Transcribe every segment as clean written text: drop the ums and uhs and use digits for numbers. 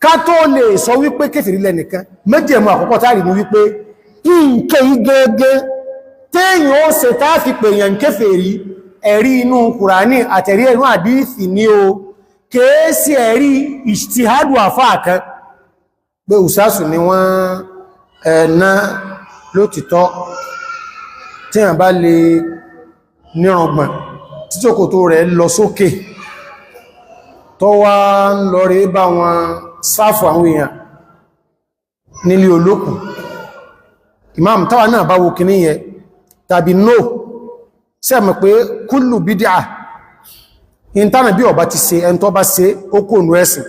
ká tó lè sọ wípé kèfèrí lẹ́nìkan méjèmú àkọ́kọ́ táàrí ní wípé ìǹkẹ́ igẹ́gẹ́ téèyàn ó ṣe táà fi pèèyàn kèfèrí ẹ̀rí inú Kùránì àtẹ̀rí ẹ̀rún àdíìsì ní o kéèsì ẹ̀rí ìṣtìhádù àfáà kan pé ùsásù ni wọ́n ẹ̀nà lótìtọ́ tí a bá lè níràngbọ̀n títòkòtò rẹ̀ lọ sókè tó wá ń lọ rí bá wọn sáfù àwọn èèyàn nílé olókùn imam táwa náà bá wo kìíní yẹ tàbí no sẹ́mọ̀ pé kúlù bídíà ìntánà bí ọba ti ṣe ẹn tó bá ṣe ó kò nù ẹ̀sìn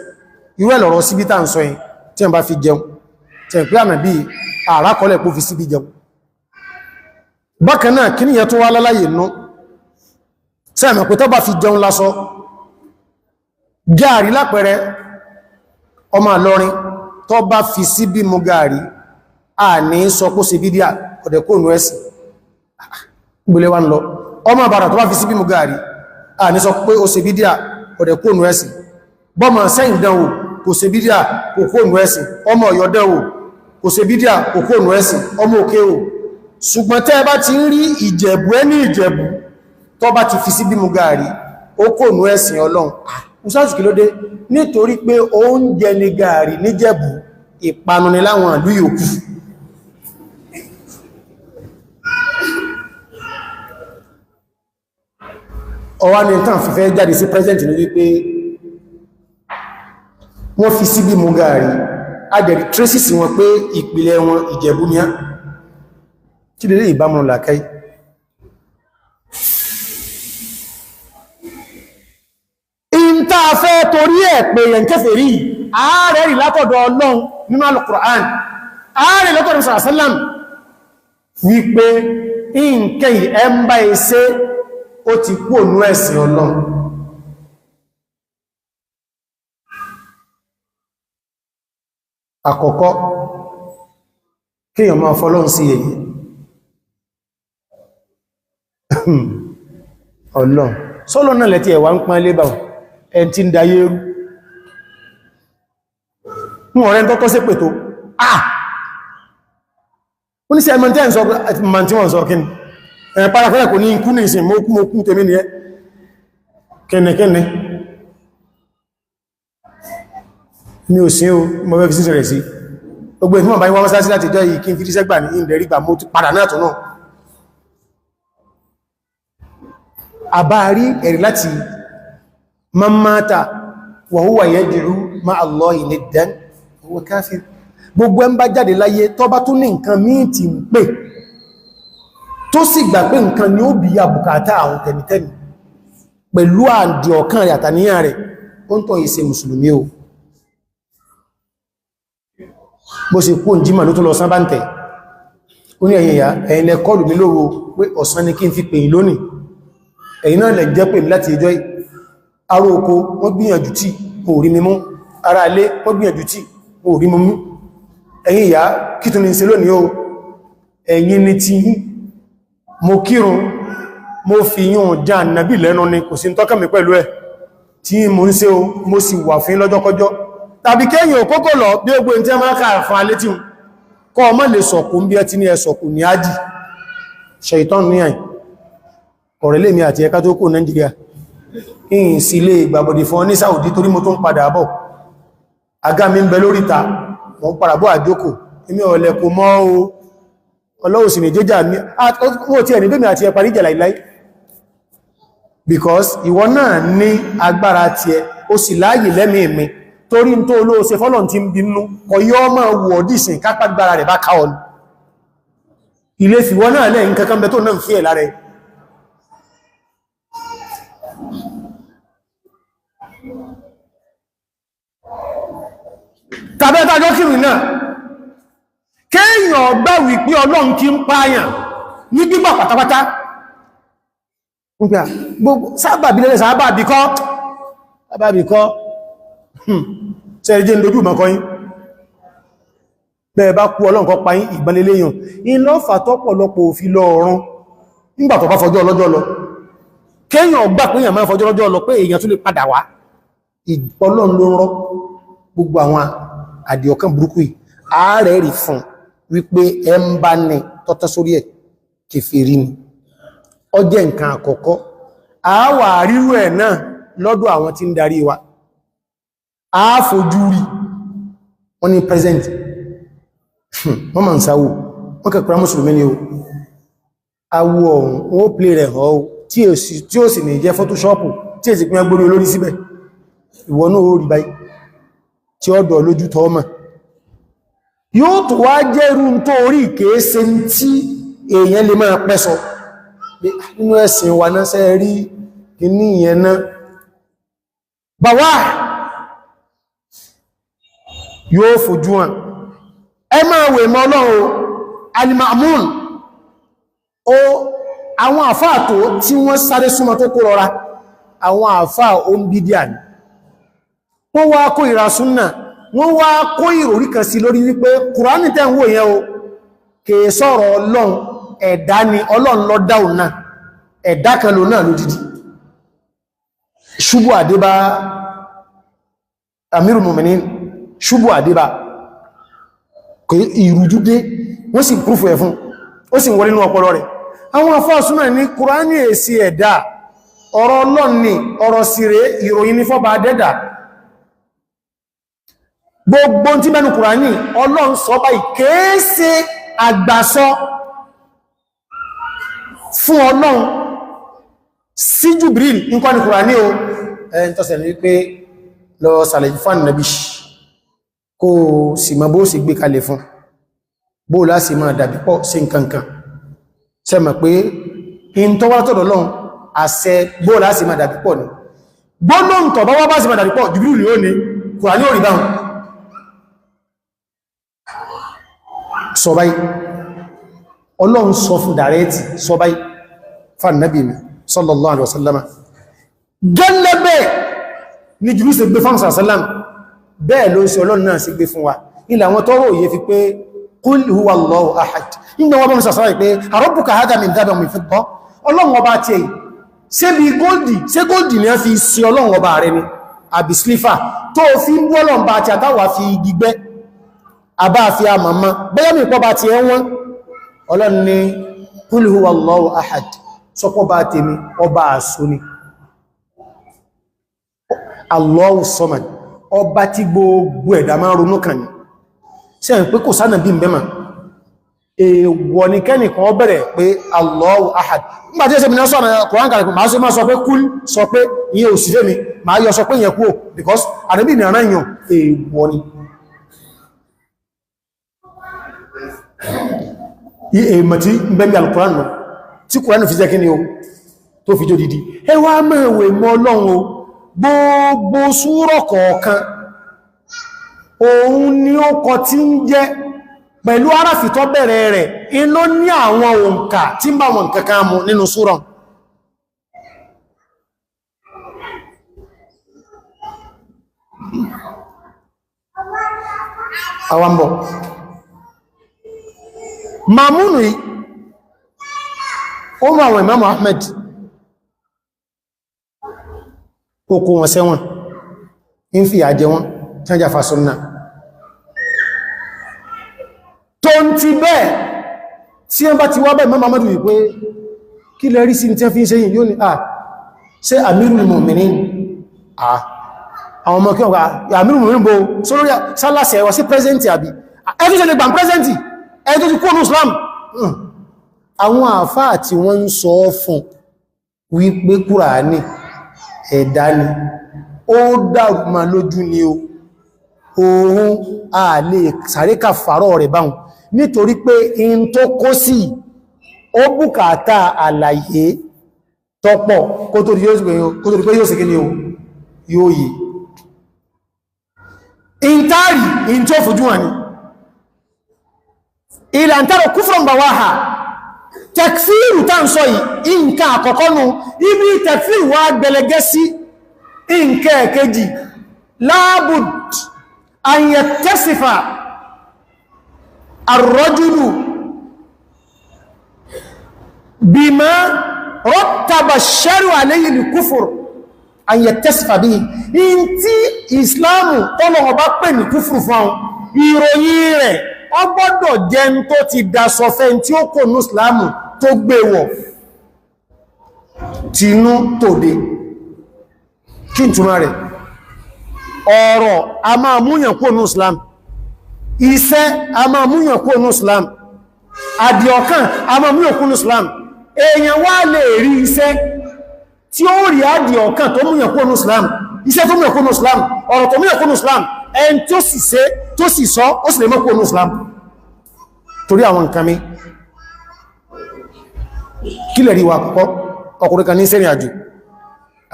irú ẹ̀lọ̀rọ̀ síbí tàà ń sọ yìí tí wọ́n bá fi jẹun tí wọ́n pé àmà bí àrákọlẹ̀ pó fi síbí jẹun bákan náà kí níyẹ tó wá láláyè nú sẹ́mọ̀ pé tó bá fi jẹun lásọ gààrí lápẹẹrẹ ọmọ àlọrin tó bá fi síbí mu gààrí a ní sọ kó ṣe bídíà ọ̀dẹ̀ kò nù ẹ̀sìn gbọ́lẹ̀ wá ń lọ ọmọ àbàrà tó bá fi síbí mu gààrí a ní sọ pé ó ṣe bídíà ọ̀dẹ̀ kò nù ẹ̀sìn bọ́mọ̀ sẹ́yìn dánwò kò ṣe bídíà kò kò nù ẹ̀sìn ọmọ Ọ̀yọ́ dánwò kò ṣe bídíà kò kò nù ẹ̀sìn ọmọ Òkè o ṣùgbọ́n tẹ́ bá ti ń rí Ìjẹ̀bú ẹni Ìjẹ̀bú tó bá ti fi síbí mu gààrí ó kò nù ẹ̀sìn Ọlọ́run Ustaz kí ló dé nítorí pé oúnjẹ ni gààrí níjẹ̀bú ìpanu ni láwọn ìlú yòókù ọwá ní tàn fífẹ́ jáde sí present ní wípé wọ́n fi síbí mú gààrí adẹ̀rí traces wọn pé ìpìlẹ̀ wọn Ìjẹ̀bú ní á kí lè ìbámu làkáí ìntà fẹ́ torí ẹ̀ pé yẹn kèfèrí ààrẹ rí látọ̀dọ̀ Ọlọ́run nínú Al-Qur'an ààrẹ látọ̀dọ̀ sàásálàm wípé ìǹkẹ́ ẹmbá ẹsẹ́ ó ti kú ònú ẹ̀sìn Ọlọ́run àkọ́kọ́ kíyàn máa fọ́lọ́run sí èyí Ọlọ́run sọ́lọ́ náà lẹ́tí ẹ̀wà ń pán lébà ẹn tí ń dayé rú mú ọ̀rẹ́ tọ́kọ́ sí pètò ó ní sí ẹmọ tí wọ́n sọ kí ni parafẹ́lẹ̀ kò ní ikú ní ìsìn mọ́ kú tèmi ni ẹ́ kẹ́nẹ̀kẹ́nẹ̀ ní òsìn o mọ́ fẹ́ fi sí rẹ̀ sí gbogbo ìfún àbáyí wọ́n mọ́sálásí láti jọ yìí kí n fi díṣẹ́gbà ní ìdẹ̀rígbà mọ́ ti padà náà tó náà àbárí ẹ̀rí láti man mata wa huwa yad'u ma'a Allahi niddan huwa kafir gbogbo ẹn bá jáde láyé tó bá tún ní nǹkan míì tí ń pè tó sì gbà pé nǹkan ni ó bí ya bùkátà àwọn tẹ̀mítẹ̀mí pẹ̀lú àdì ọ̀kan rẹ̀ àtàníyàn rẹ̀ ó ń tọ́ ìṣe mùsùlùmí o bó ṣe kú òǹjímà ló tó lọ sán bá ń tẹ̀ ó ní ẹ̀yìn ìyá ẹ̀yin lẹ kọlù mí lóru pé ọ̀sán ni kí n fi pè yín lónìí ẹ̀yin náà lẹ jẹ́ pè mí láti ìjọ́ ará oko wọ́n gbìyànjú tí kò rí mímú ará ilé wọ́n gbìyànjú tí kò rí mímú ẹ̀yin ìyá kí tún ní ṣe lónìí o ẹ̀yin ni ti mo kírun mo fi yún já nàbí lẹ́nu ni kò sí ń tọ́kà mi pẹ̀lú ẹ̀ tí mo ń ṣe o mo sì wà fún lọ́jọ́kọjọ́ tàbí kéyìn òkókò lọ bí ogbó tí a máa káà fún alé tí kọ́ ọmọ lè sọ̀kù bí ẹ ti ní ẹsọ̀kù ní ájì ṣẹ̀ìtọ́n ní àì ọ̀rẹ́lẹ́ mi àti ẹka tó kò Nàìjíríà ìyìn sí ilé ìgbàbọ̀dì fún ní Saudi torí mo tó ń padà bọ̀ agá mi ń bẹ lórí ta wọ́n padà bọ́ àjókò èmi ọ̀lẹ̀ kò mọ́ o ọlọ́wọ̀sì ní jẹ́jà mi ó tí ẹni bẹ́mi àti ẹ parí jẹ́ láìláì because ìwọ náà ní agbára ti ẹ ó sì láàyè lẹ́mìí mi torí tó olóòsẹ fọ́lọ̀n tí ń bínú ọyọ́ ọmọ wọ̀ dìsìn kápágbára rẹ̀ bá káọlù ilé fìwọ́ náà lẹ́yìn kankan bẹ tó náà fi ẹ̀ lára ẹ̀ tàbẹ́tàjọ́ kìrì náà kéèyàn gbà wípé Ọlọ́run kí ń pààyàn ní gbígbà pátápátá sábàbí lẹ́lẹ́ sábàbí kọ́ sẹ́rẹ̀jẹ́ ìdójú mọ́kọ́yín bẹ́ẹ̀ bá kú Ọlọ́run kọ́ pàáyín ìgbàleléyàn iná fàtọ́pọ̀lọpọ̀ òfin lọ ọ̀run nígbàtọ̀ bá fọjọ́ ọlọ́jọ́ lọ kéèyàn gbà pé èèyàn máa fọjọ́ ọlọ́jọ́ lọ pé èèyàn tún lè padà wá Ọlọ́run ló rọ́ gbogbo àwọn àdìọ̀kan burúkú yìí ààrẹ rí fún wípé ẹ ń bá ní tọ́tọ́ sórí ẹ̀ kèfèrí ni ó jẹ́ nǹkan àkọ́kọ́ àwà ríru ẹ̀ náà lọ́dọ̀ àwọn tí ń darí wa a fojú rí wọ́n ní present wọ́n ma ń sáwò wọ́n kẹ́kọ̀ọ́ mùsùlùmí ni o awọ ọ̀hún wọ́n play rẹ̀ hàn tí ó sì ní jẹ́ photoshop tí è sì pín agbórí olórí síbẹ̀ ìwọ náà ó rí báyìí tí ó dọ̀ lójú tọ́ọ̀mà yóò tó wá jẹ́ irú tó orí ìkéése tí èèyàn lè máa pẹ́sọ nínú ẹ̀sìn wa náà sẹ́ rí kìíní ìyẹn náà bàwá yóò fojú hàn ẹ máa wè mọ́ Ọlọ́run alimamun o àwọn àfáà tó tí wọ́n sáré súnmọ́ tó kó rọra àwọn àfáà o ń bídíà ní wọ́n wá kó ìrà súnnà wọ́n wá kó ìròrí kan sí lórí wípé Kùránì tẹ́ ń wò yẹn o kèé sọ̀rọ̀ Ọlọ́run ẹ̀dá ni Ọlọ́run ló dá òun náà ẹ̀dá kan lò náà lódìdí ṣubú àdébá Amirul Mu'minin ṣubú àdébá kò ìrùjúdé wọ́n sì prúfù ẹ̀ fún ó sì wọlé ní ọpọlọ rẹ̀ àwọn afọ́súnà ní Kùránì èsì ẹ̀dá ọ̀rọ̀ Ọlọ́run ni ọ̀rọ̀ sí rẹ̀ ìròyìn ní fọ́bà dẹ́dà gbogbo tí mẹ́nu Kùránì Ọlọ́run sọ báyìí kéèsè àgbàsọ fún Ọlọ́run sí Jibril nǹkan ní Kùránì o ẹni tọ́sẹ̀ ní wípé lọ sàlẹ̀ fún Ànábì kó sì mọ́ bó sì gbé kalẹ̀ fún bó láti máa dàbí pọ̀ sí nǹkankan sẹ́mọ̀ pé in tó wá tọ́dọ̀ Ọlọ́run àṣẹ bó láti máa dàbí pọ̀ ní gbọ́nà tọ̀ bá wá bá sì máa dàbí pọ̀ Jibril yóò ní Kùránì ò rí báhùn sọ báyìí Ọlọ́run sọ fún dàrẹ́tì sọ báyìí fún Ànábì mi sallallahu alaihi wasallam gẹ́lẹ́bẹ̀ ní Jibril ṣe gbé fún sallam bẹ́ẹ̀ ló ṣe Ọlọ́run náà sì gbé fún wa ilẹ̀ àwọn tọ́rọ òye fi pé qul huwa Allahu ahad nígbà wọ́n bọ́n sàṣọ́rọ̀ pé rabbuka hadha min dhahabin min fidda Ọlọ́run ọba tí èyí ṣe bí góòdì ní a fi sí Ọlọ́run ọba rẹ̀ ni àbí slífà tó fi ń bú Ọlọ́run bá ti àtàwà fi gbígbẹ́ àbá fi àmàmá bẹ́yẹ́ mi pọ́ bá ti ẹwọ́n Ọlọ́run ni qul huwa Allahu ahad sọpọ̀ bá tèmi ọba àṣò ni Allahu samad ọba tí gbogbo ẹ̀dá máa ronú kàn ní ṣe ń pé kò sánà bí mbẹ́mà èèwọ̀ ní kẹ́nìkan ó bẹ̀rẹ̀ pé Allahu ahad nígbàtí ẹsẹ̀ mìíràn sọ́nà Kùránì kàrẹ̀kùn máa sọ pé kúl sọ pé ìyẹn òsìfẹ́ mi máa yọ sọ pé ìyẹn kúò because àdébì ní àrán èèyàn èèwọ̀ ni èèmọ̀ tí ń bẹ́mí al-Kùránì náà tí Kùránì fi jẹ́ kí ni o tó fi jó didi ẹwà mẹ́wẹ̀ mọ́ Ọlọ́run o gbogbo súrọ̀ kọ̀ọ̀kan òun ni ó kọ tí ń jẹ́ pẹ̀lú aráfì tó bẹ̀rẹ̀ rẹ̀ iná ní àwọn òǹkà tí ń bá wọn kankan mú nínú súrọ̀ àwambọ̀ Mamunu yìí ó mú àwọn Imam Ahmed kókó wọn sẹ́wọ̀n ń fi àjẹ wọn tí wọ́n jà fa súnnà tó ń ti bẹ́ẹ̀ tí wọ́n bá ti wá bẹ́ẹ̀ Muhammadu wípé kí lẹ rí sí tí wọ́n fi ń ṣe yìí yóò ní ṣe Amirul Mu'minin àwọn ọmọ kí wọ́n Amirul Mu'minin bó sólórí sálàsẹ̀ ẹwà sí pẹ́sẹ̀ntì àbí ẹ̀tí ṣe lè gbà pẹ́sẹ̀ntì ẹ̀tí ti kúrò ní Islam àwọn àfáà tí wọ́n ń sọ fún wípé Kùránì ẹ̀dá ni ó dàrú ma lójú ni o ohun a lè sàríkà fàárọ̀ rẹ̀ báhùn nítorí pé in tó kó sí ó bùkátà àlàyé tọ́pọ̀ kó tó di pé yóò sì kí ni o yóò yìí in tàrí in tó fojú wọn ni ìlàntàrà kúfùrùn bàwáhà tẹ̀kfíìrù tá ń sọ yìí nǹkan àkọ́kọ́ nù ibi tẹ̀kfíìrù wá gbẹlẹgẹ́ sí nǹkan ẹ̀kejì láàbùd an yattasifa ar-rajulu bima rattaba ash-shar'u alayhi al-kufr ayẹ̀tẹ́sìfà bí i tí ìsìláàmù tọ́lọ̀ ọba pè ní kúfùrù fún ìròyìn rẹ̀ ó gbọ́dọ̀ jẹ́ ń tó ti dasọfẹ́ tí ó kò ní ìsìláàmù tó gbé wọ̀ tínú tòde kí n túnmà rẹ̀ ọ̀rọ̀ a máa múyàn kó ní ìsìláàmù iṣẹ́ a máa múyàn kó ní ìsìláàmù àdìọ̀kàn a máa múyàn kó ní ìsìláàmù èèyàn wá lè rí iṣẹ́ tí ó rí àdì ọ̀kan tó múyàn kó ní Islam iṣẹ́ tó múyàn kó ní Islam ọ̀rọ̀ tó múyàn kó ní Islam ẹn tó sì ṣe tó sì sọ ó sì lè mọ́ kó ní Islam torí àwọn nǹkan mi kí lè rí wa kọ́kọ́ ọkùnrin kan ní sẹ́rìn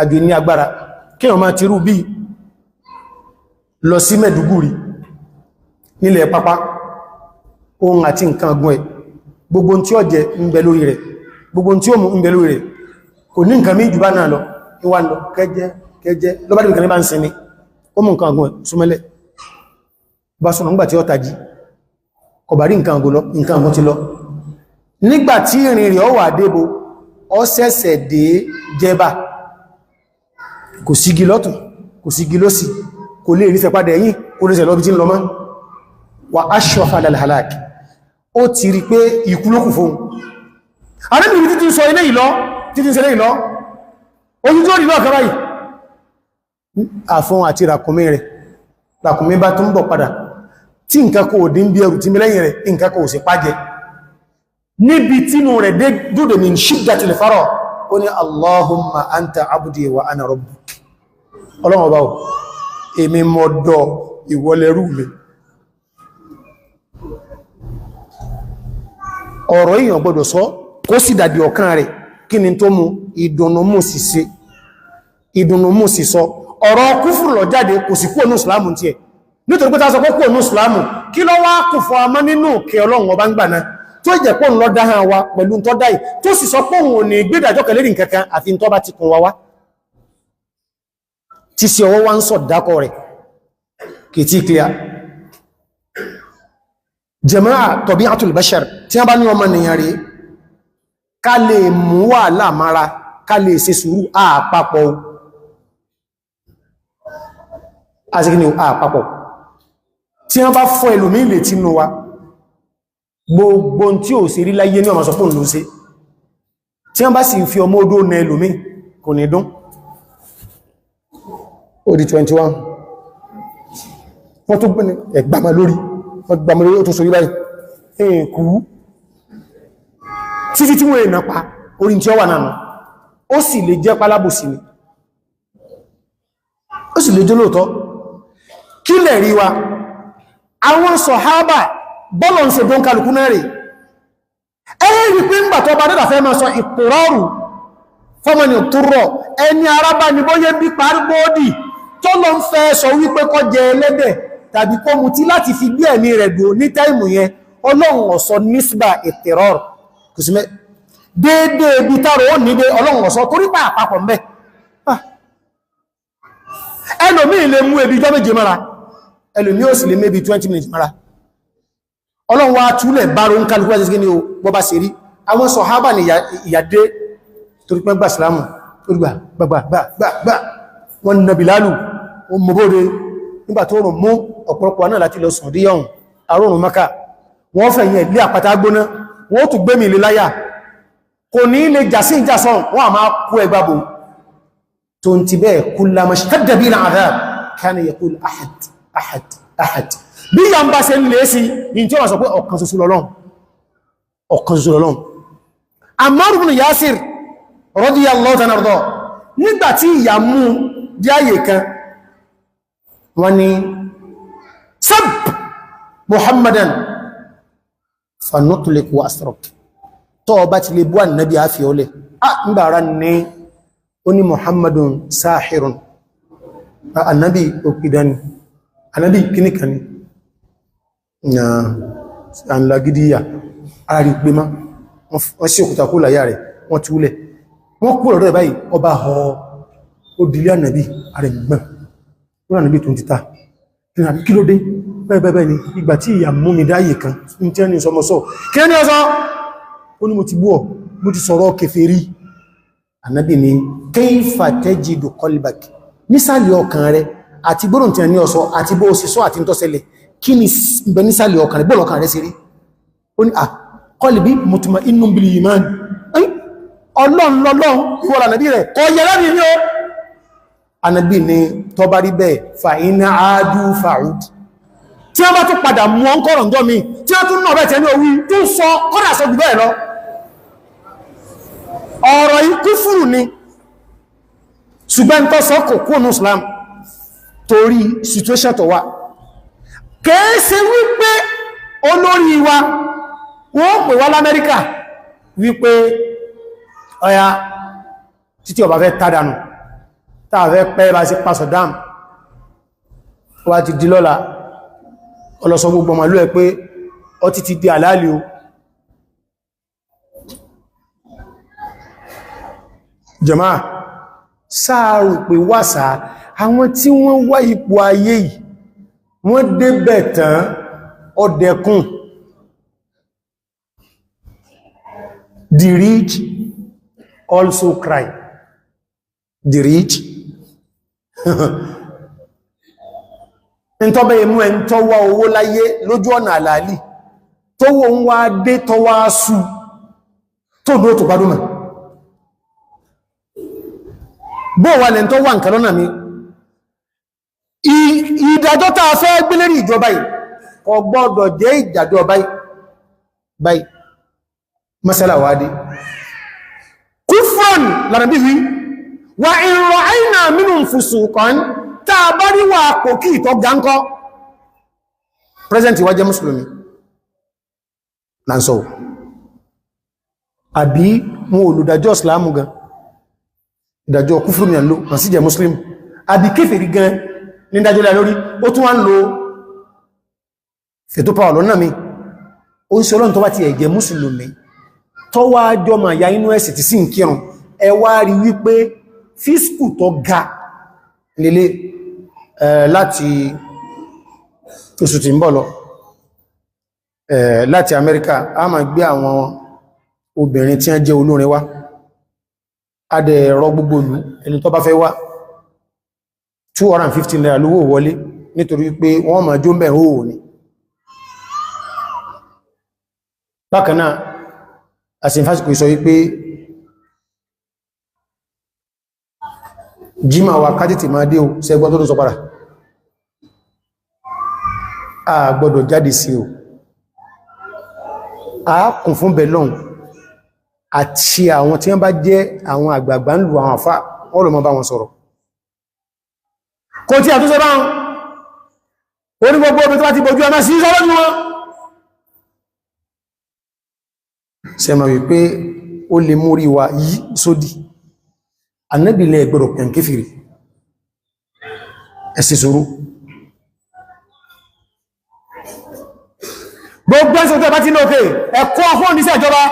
àjò ní agbára kí wọ́n máa ti rú bí lọ sí Mẹ́dúgùrí nílẹ̀ pápá ohun àti nǹkan ọgbọ́n ẹ̀ gbogbo tí ó jẹ ń bẹ lórí rẹ̀ gbogbo tí ó mú ń bẹ lórí rẹ̀ kò ní nǹkan méjì bá náà lọ ìwà lọ kẹjẹ lọ́bàdì nǹkan ní bá ń sinmi ó mú nǹkan àgùn súnmẹ́lẹ̀ bá sọ́nà nígbàtí ó tají kọ̀bàrí nǹkan àgùn ti lọ nígbàtí ìrìn rẹ̀ ó wà débò ó ṣẹ̀ṣẹ̀ dé Jẹ̀bà kò sígi lọ́tún kò sígi lósì kò lè rí sẹpadà ẹ̀yìn kò lè sẹ̀ lọ́bí tí ń lọ mọ́ wà ashrafa alal halak ó ti rí pé ikú ló kù fún arẹ́bìnrin títí sọ ilé ìlọ títí ṣe lé ìlọ ojú tó rí lọ́ọ̀kọ́ báyìí àfún àti ràkùnmí rẹ̀ ràkùnmí bá tó ń bọ̀ padà tí nǹkan kò dín bí ẹrù tí mẹ́lẹ́yìn rẹ̀ nǹkan kò sì pàjẹ́ níbi tínú rẹ̀ dúdò min shiddatil farah ó ní Allahumma anta abdi wa ana rabbuk ọlọ́run ọba èmi mọ́dọ̀ ìwọlẹ̀rú mi ọ̀rọ̀ èèyàn gbọ́dọ̀ sọ kó sì dàbí ọkàn rẹ̀ kí ni tó mú ìdùnnú sí sọ ọ̀rọ̀ kúfùrù lọ jáde kò sí kúrò ní ìsìlámù tí ẹ̀ nítorí pé ta sọ kúrò ní ìsìlámù kí lọ wá kù fún ọmọ nínú kẹ ọlọ́run ọba ń gbà náà tó jẹ́ pọ́ lọ dáhàn wa pẹ̀lú tọ́ dáì tó sì sọ pé òun ò ní gbédàjọ́ kẹlẹ́rì kankan àfi tọ́ bá ti kún wa wá tí sí ọwọ́ wá ń sọ dákọ rẹ̀ kì tí clear jama'a tabi'atul bashar tí wọ́n bá ní ọmọ nìyàn rí ká lè mú wà láàmára ká lè ṣe sùúrù àpapọ̀ àṣíkí àpapọ̀ tí wọ́n bá fọ́ ẹlòmí ilẹ̀ tí nù wa gbogbo tí ó sì rí láyé ní ọmọ sọpọ̀ ló ṣe tí wọ́n bá sì fi ọmọ odó na ẹlòmí kò ní dún ó di 21 wọ́n tó gbẹ́ni ẹgbàmà lórí ó tó sórí báyìí ẹ̀kú títí tí wọ́n èèyàn pa orí tí ó wà náà ó sì lè jẹ́ pálábòsí ni ó sì lè jẹ́ lóòtọ́ kí lè rí wa àwọn sọ̀hábà bọ́lọ̀ ń ṣe bọ́n kálukú náà rẹ̀ ẹ̀rí pé ń gbà tó bá dẹ́dà fẹ́ máa sọ ìpòrọrù fọ́mọ̀nì òtúrọ̀ ẹni arábá ni bóyé bí parígbóòdì tó lọ ń fẹ́ sọ wípé kó jẹ ẹlẹ́dẹ̀ tàbí kó mutí láti fi gbé ẹ̀mí rẹ̀ dùn ní táìmù yẹn ọlọ́run ọ̀sọ́ nísbà ìtẹ̀rọ̀rù kò sí mẹ́ déédé ibi tààrà ó nílé ọlọ́run ọ̀sọ́ torí pa àpapọ̀ mẹ́ ẹlòmí lè mú ebi jọ méje mara ẹlòmí ó sì lè mẹ́bi 20 minutes mara ọlọ́run wá túlẹ̀ báró ń kálukú ẹ̀sẹ̀ gíní o bọ́ bá ṣe rí àwọn sọ̀hábà ní ìyàdé torí pẹ́ gbà sílámù gbà wọ́n nà Bìlálù wọ́n mọ́ bóde nígbà tó rùn mú ọ̀pọ̀lọpọ̀ náà láti lọ sùn díyàn àrùn Mákà wọ́n fẹ̀yìn ilé àpáta gbóná wọ́n tún gbé mi ilé láyà kò ní ilé jàsí ìjàsán wọ́n a máa kú ẹgbàbò tó ń ti bẹ́ẹ̀ kullama ishtadda bina adhab kana yaqul ahad ahad ahad bí ya ń bá ṣe ń lè sí in tí ó wà sọ pé ọ̀kan ṣoṣo lọ́lọ́run Ammar ibn Yasir radiyallahu ta'ala anhu nígbàtí ìyà mú díáyè kan wọ́n ni sab Muhammadan fanutlik wa asrok tó ọba ti lè bú annabi àfi ọlẹ̀ ń bàrá ní oní Muhammadun sáhirun annabi òpìdání annabi kíníkaní na ànlagidíyà àrí pé má wọ́n sí òkúta kó láyá rẹ̀ wọ́n túlẹ̀ wọ́n kú ọ̀rọ̀ báyìí ọba họ òdílé ànàbí ààrẹ gbọ́n wọ́n ànàbí tó ń títà kí ló dé bẹ́ẹ̀bẹ́ẹ̀ ni ìgbà tí ìyà mú mi dáyè kan ní tí ẹni sọmọsọ kí ẹni ọsọ ó ní mo ti bú ọ mo ti sọ̀rọ̀ kèfèrí Ànábì ní kayfa tajidu qalbak nísàlẹ̀ ọkàn rẹ̀ àti gbọ́nà tí a ní ọ̀sọ́ àti bó sì sọ àti tọ́sẹlẹ̀ kí ni bẹ nísàlẹ̀ ọkàn rẹ̀ bọ́ọ̀lọ̀ ọkàn rẹ̀ sí rí ó ní qalbi mutma'innun bil iman ọlọ́run ìwọ̀n ànàbí rẹ̀ kọ yẹ lábí ní ó ànàbí ni tó bá rí bẹ́ẹ̀ fa iná áádú fa'ud tí a bá tó padà mú ọ́n kọ́rọ̀ ǹjọ́ mi tí a tún náà bẹ́ẹ̀ tẹ́ ní orí tó sọ kọ́dà sọ jù bẹ́ẹ̀ lọ ọ̀rọ̀ ikú fúrù ni ṣùgbọ́n tó sọ kò kúrò Islam torí situation tó wà kẹ́ẹ́sẹ̀ wípé olórí wa wọ́n pè wá l'Amẹ́ríkà wípé ọya títí ọba fẹ́ tàdánù tàà fẹ́ pẹ́ bá sí pásọ̀ dám wá ti di lọ́la ọlọ́sọ gbogbo ọmọlú ẹ pé ọ ti di àlàálì o jàmáà sáàrù pé wàsá àwọn tí wọ́n wá ipò ayé yìí wọ́n débẹ̀ tán ọdẹkùn the rich also cry the rich ń tọ́bẹ̀ imú ẹ̀ ń tọ́wọ́ owó láyé lójú ọ̀nà àlàálì tó wọ́n ń wá dé tọ́wọ́ asú tó dó tó gbádùmà bó wà lẹ́ tó wà nǹkan lọ́nà mi ìdájọ́ tàà fẹ́ gbélérí ìjọba yìí kò gbọ́dọ̀ jẹ́ ìdájọ́ báyìí masala wádìí kúfrán lára bí wí wà ìrọ̀ àìnà mínú fusuqan tàà bá rí wà pò kí ìtọ́ gánkọ́ present wá jẹ́ mùsùlùmí lánsọ́ àbí wọn olùdájọ́ islamu gan ìdájọ́ kúfrú ní àlò wọ́n sì jẹ́ muslim àbí kéfèrí gan ní ìdájọ́ lẹ́ lórí ó tún wá ń lo fètò pàwọ̀ lọ́nà mi ó ń ṣe ọlọ́run tó bá ti ẹ̀jẹ̀ mùsùlùmí tó wá jọ ma ya inú ẹ̀sì tí sí ń kírùn ẹ wá rí wípé fíṣkù tó ga lélé láti oṣù tí ń bọ̀ lọ láti Amẹ́ríkà a máa gbé àwọn obìnrin tí wọ́n jẹ́ olórin wá adẹ̀ ẹ̀rọ gbogbo ìlú ẹni tó bá fẹ́ wá 250 naira lówó wọlé nítorí pé wọ́n máa jó mẹ́ hóò ní bákanáà àṣìfásitì sọ wípé jíma wa kájítì máa dé o sẹ́gbọ́n tó tó sọ padà a gbọ́dọ̀ jáde sí o a kùn fún belon àti àwọn tí wọ́n bá jẹ́ àwọn àgbààgbà ń lù àwọn àfá wọ́n lọ mọ́ bá wọn sọ̀rọ̀ kò tí àtúnṣe bá wọn orí gbogbo omi tó bá ti bojú ọmọ sí sọ́rọ̀ ní wọn ṣe ma wípé ó lè múrí wa yí sódì annabilẹ̀ ẹgbẹ̀rọ̀ pẹ̀m kéfìrí ẹ̀sì sọ́rọ̀ gbogbo ẹ̀sẹ̀ tó bá ti lókè ẹ̀kọ́ fún oníṣẹ́ ìjọba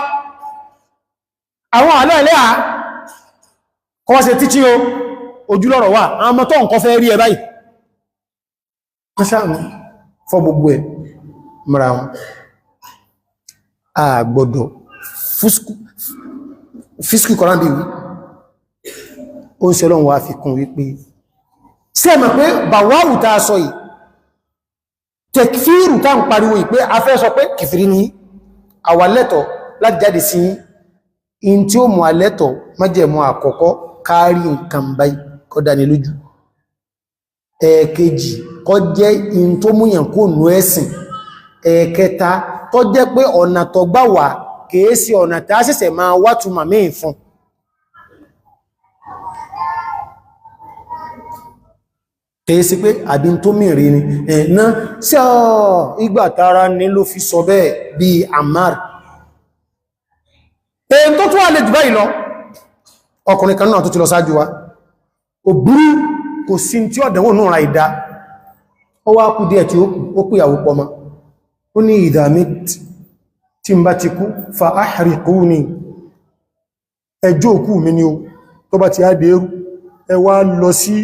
àwọn àlọ́ ilẹ́ à kọ́ ṣe tíchí o ojúlọ́rọ̀ wà àwọn ọmọ tó nǹkan fẹ́ rí ẹ báyìí kọ́sáàmù fọ́ gbogbo ẹ̀ mara wọn a gbọ́dọ̀ fíṣkù kọ́rán bí wí ó ń ṣe ọlọ́run wá fi kún wípé sí ẹ̀mọ̀ pé bàwáwù ta sọ yìí tẹ̀kfíìrù tá ń pariwo ìpé a fẹ́ sọ pé kìfìrí ní àwàlẹ́tọ̀ láti jáde sí in tí ó mú alẹ́tọ̀ májẹ̀mú àkọ́kọ́ kárí nǹkan báyìí kọ́ dání lójú ẹ̀ẹ̀kejì kọ́ jẹ́ in tó múyàn kó nú ẹ̀sìn ẹ̀ẹ̀kẹta tó jẹ́ pé ọ̀nà tó gbà wà kèésí ọ̀nà tá ṣẹ̀ṣẹ̀ máa wátúmà mẹ́rin fún kèésí pé àbí tó mìírí ni ẹ̀nà sí ìgbàtara ní ló fi sọ bẹ́ẹ̀ bí Ammar èyí tó tún wà lè jù báyìí lọ ọkùnrin kan náà tó ti lọ sáájú wa ò burú kò sí tí ọ̀dẹ̀wò náà ra ìdá ó wá kú díẹ̀ tí ó kú ìyàwó pọmọ ó ní ìdàmí tí ń bá ti kú fa ahriquni ẹjọ́ òkú mi ni o tó bá ti á dé ẹrù ẹ wá lọ sí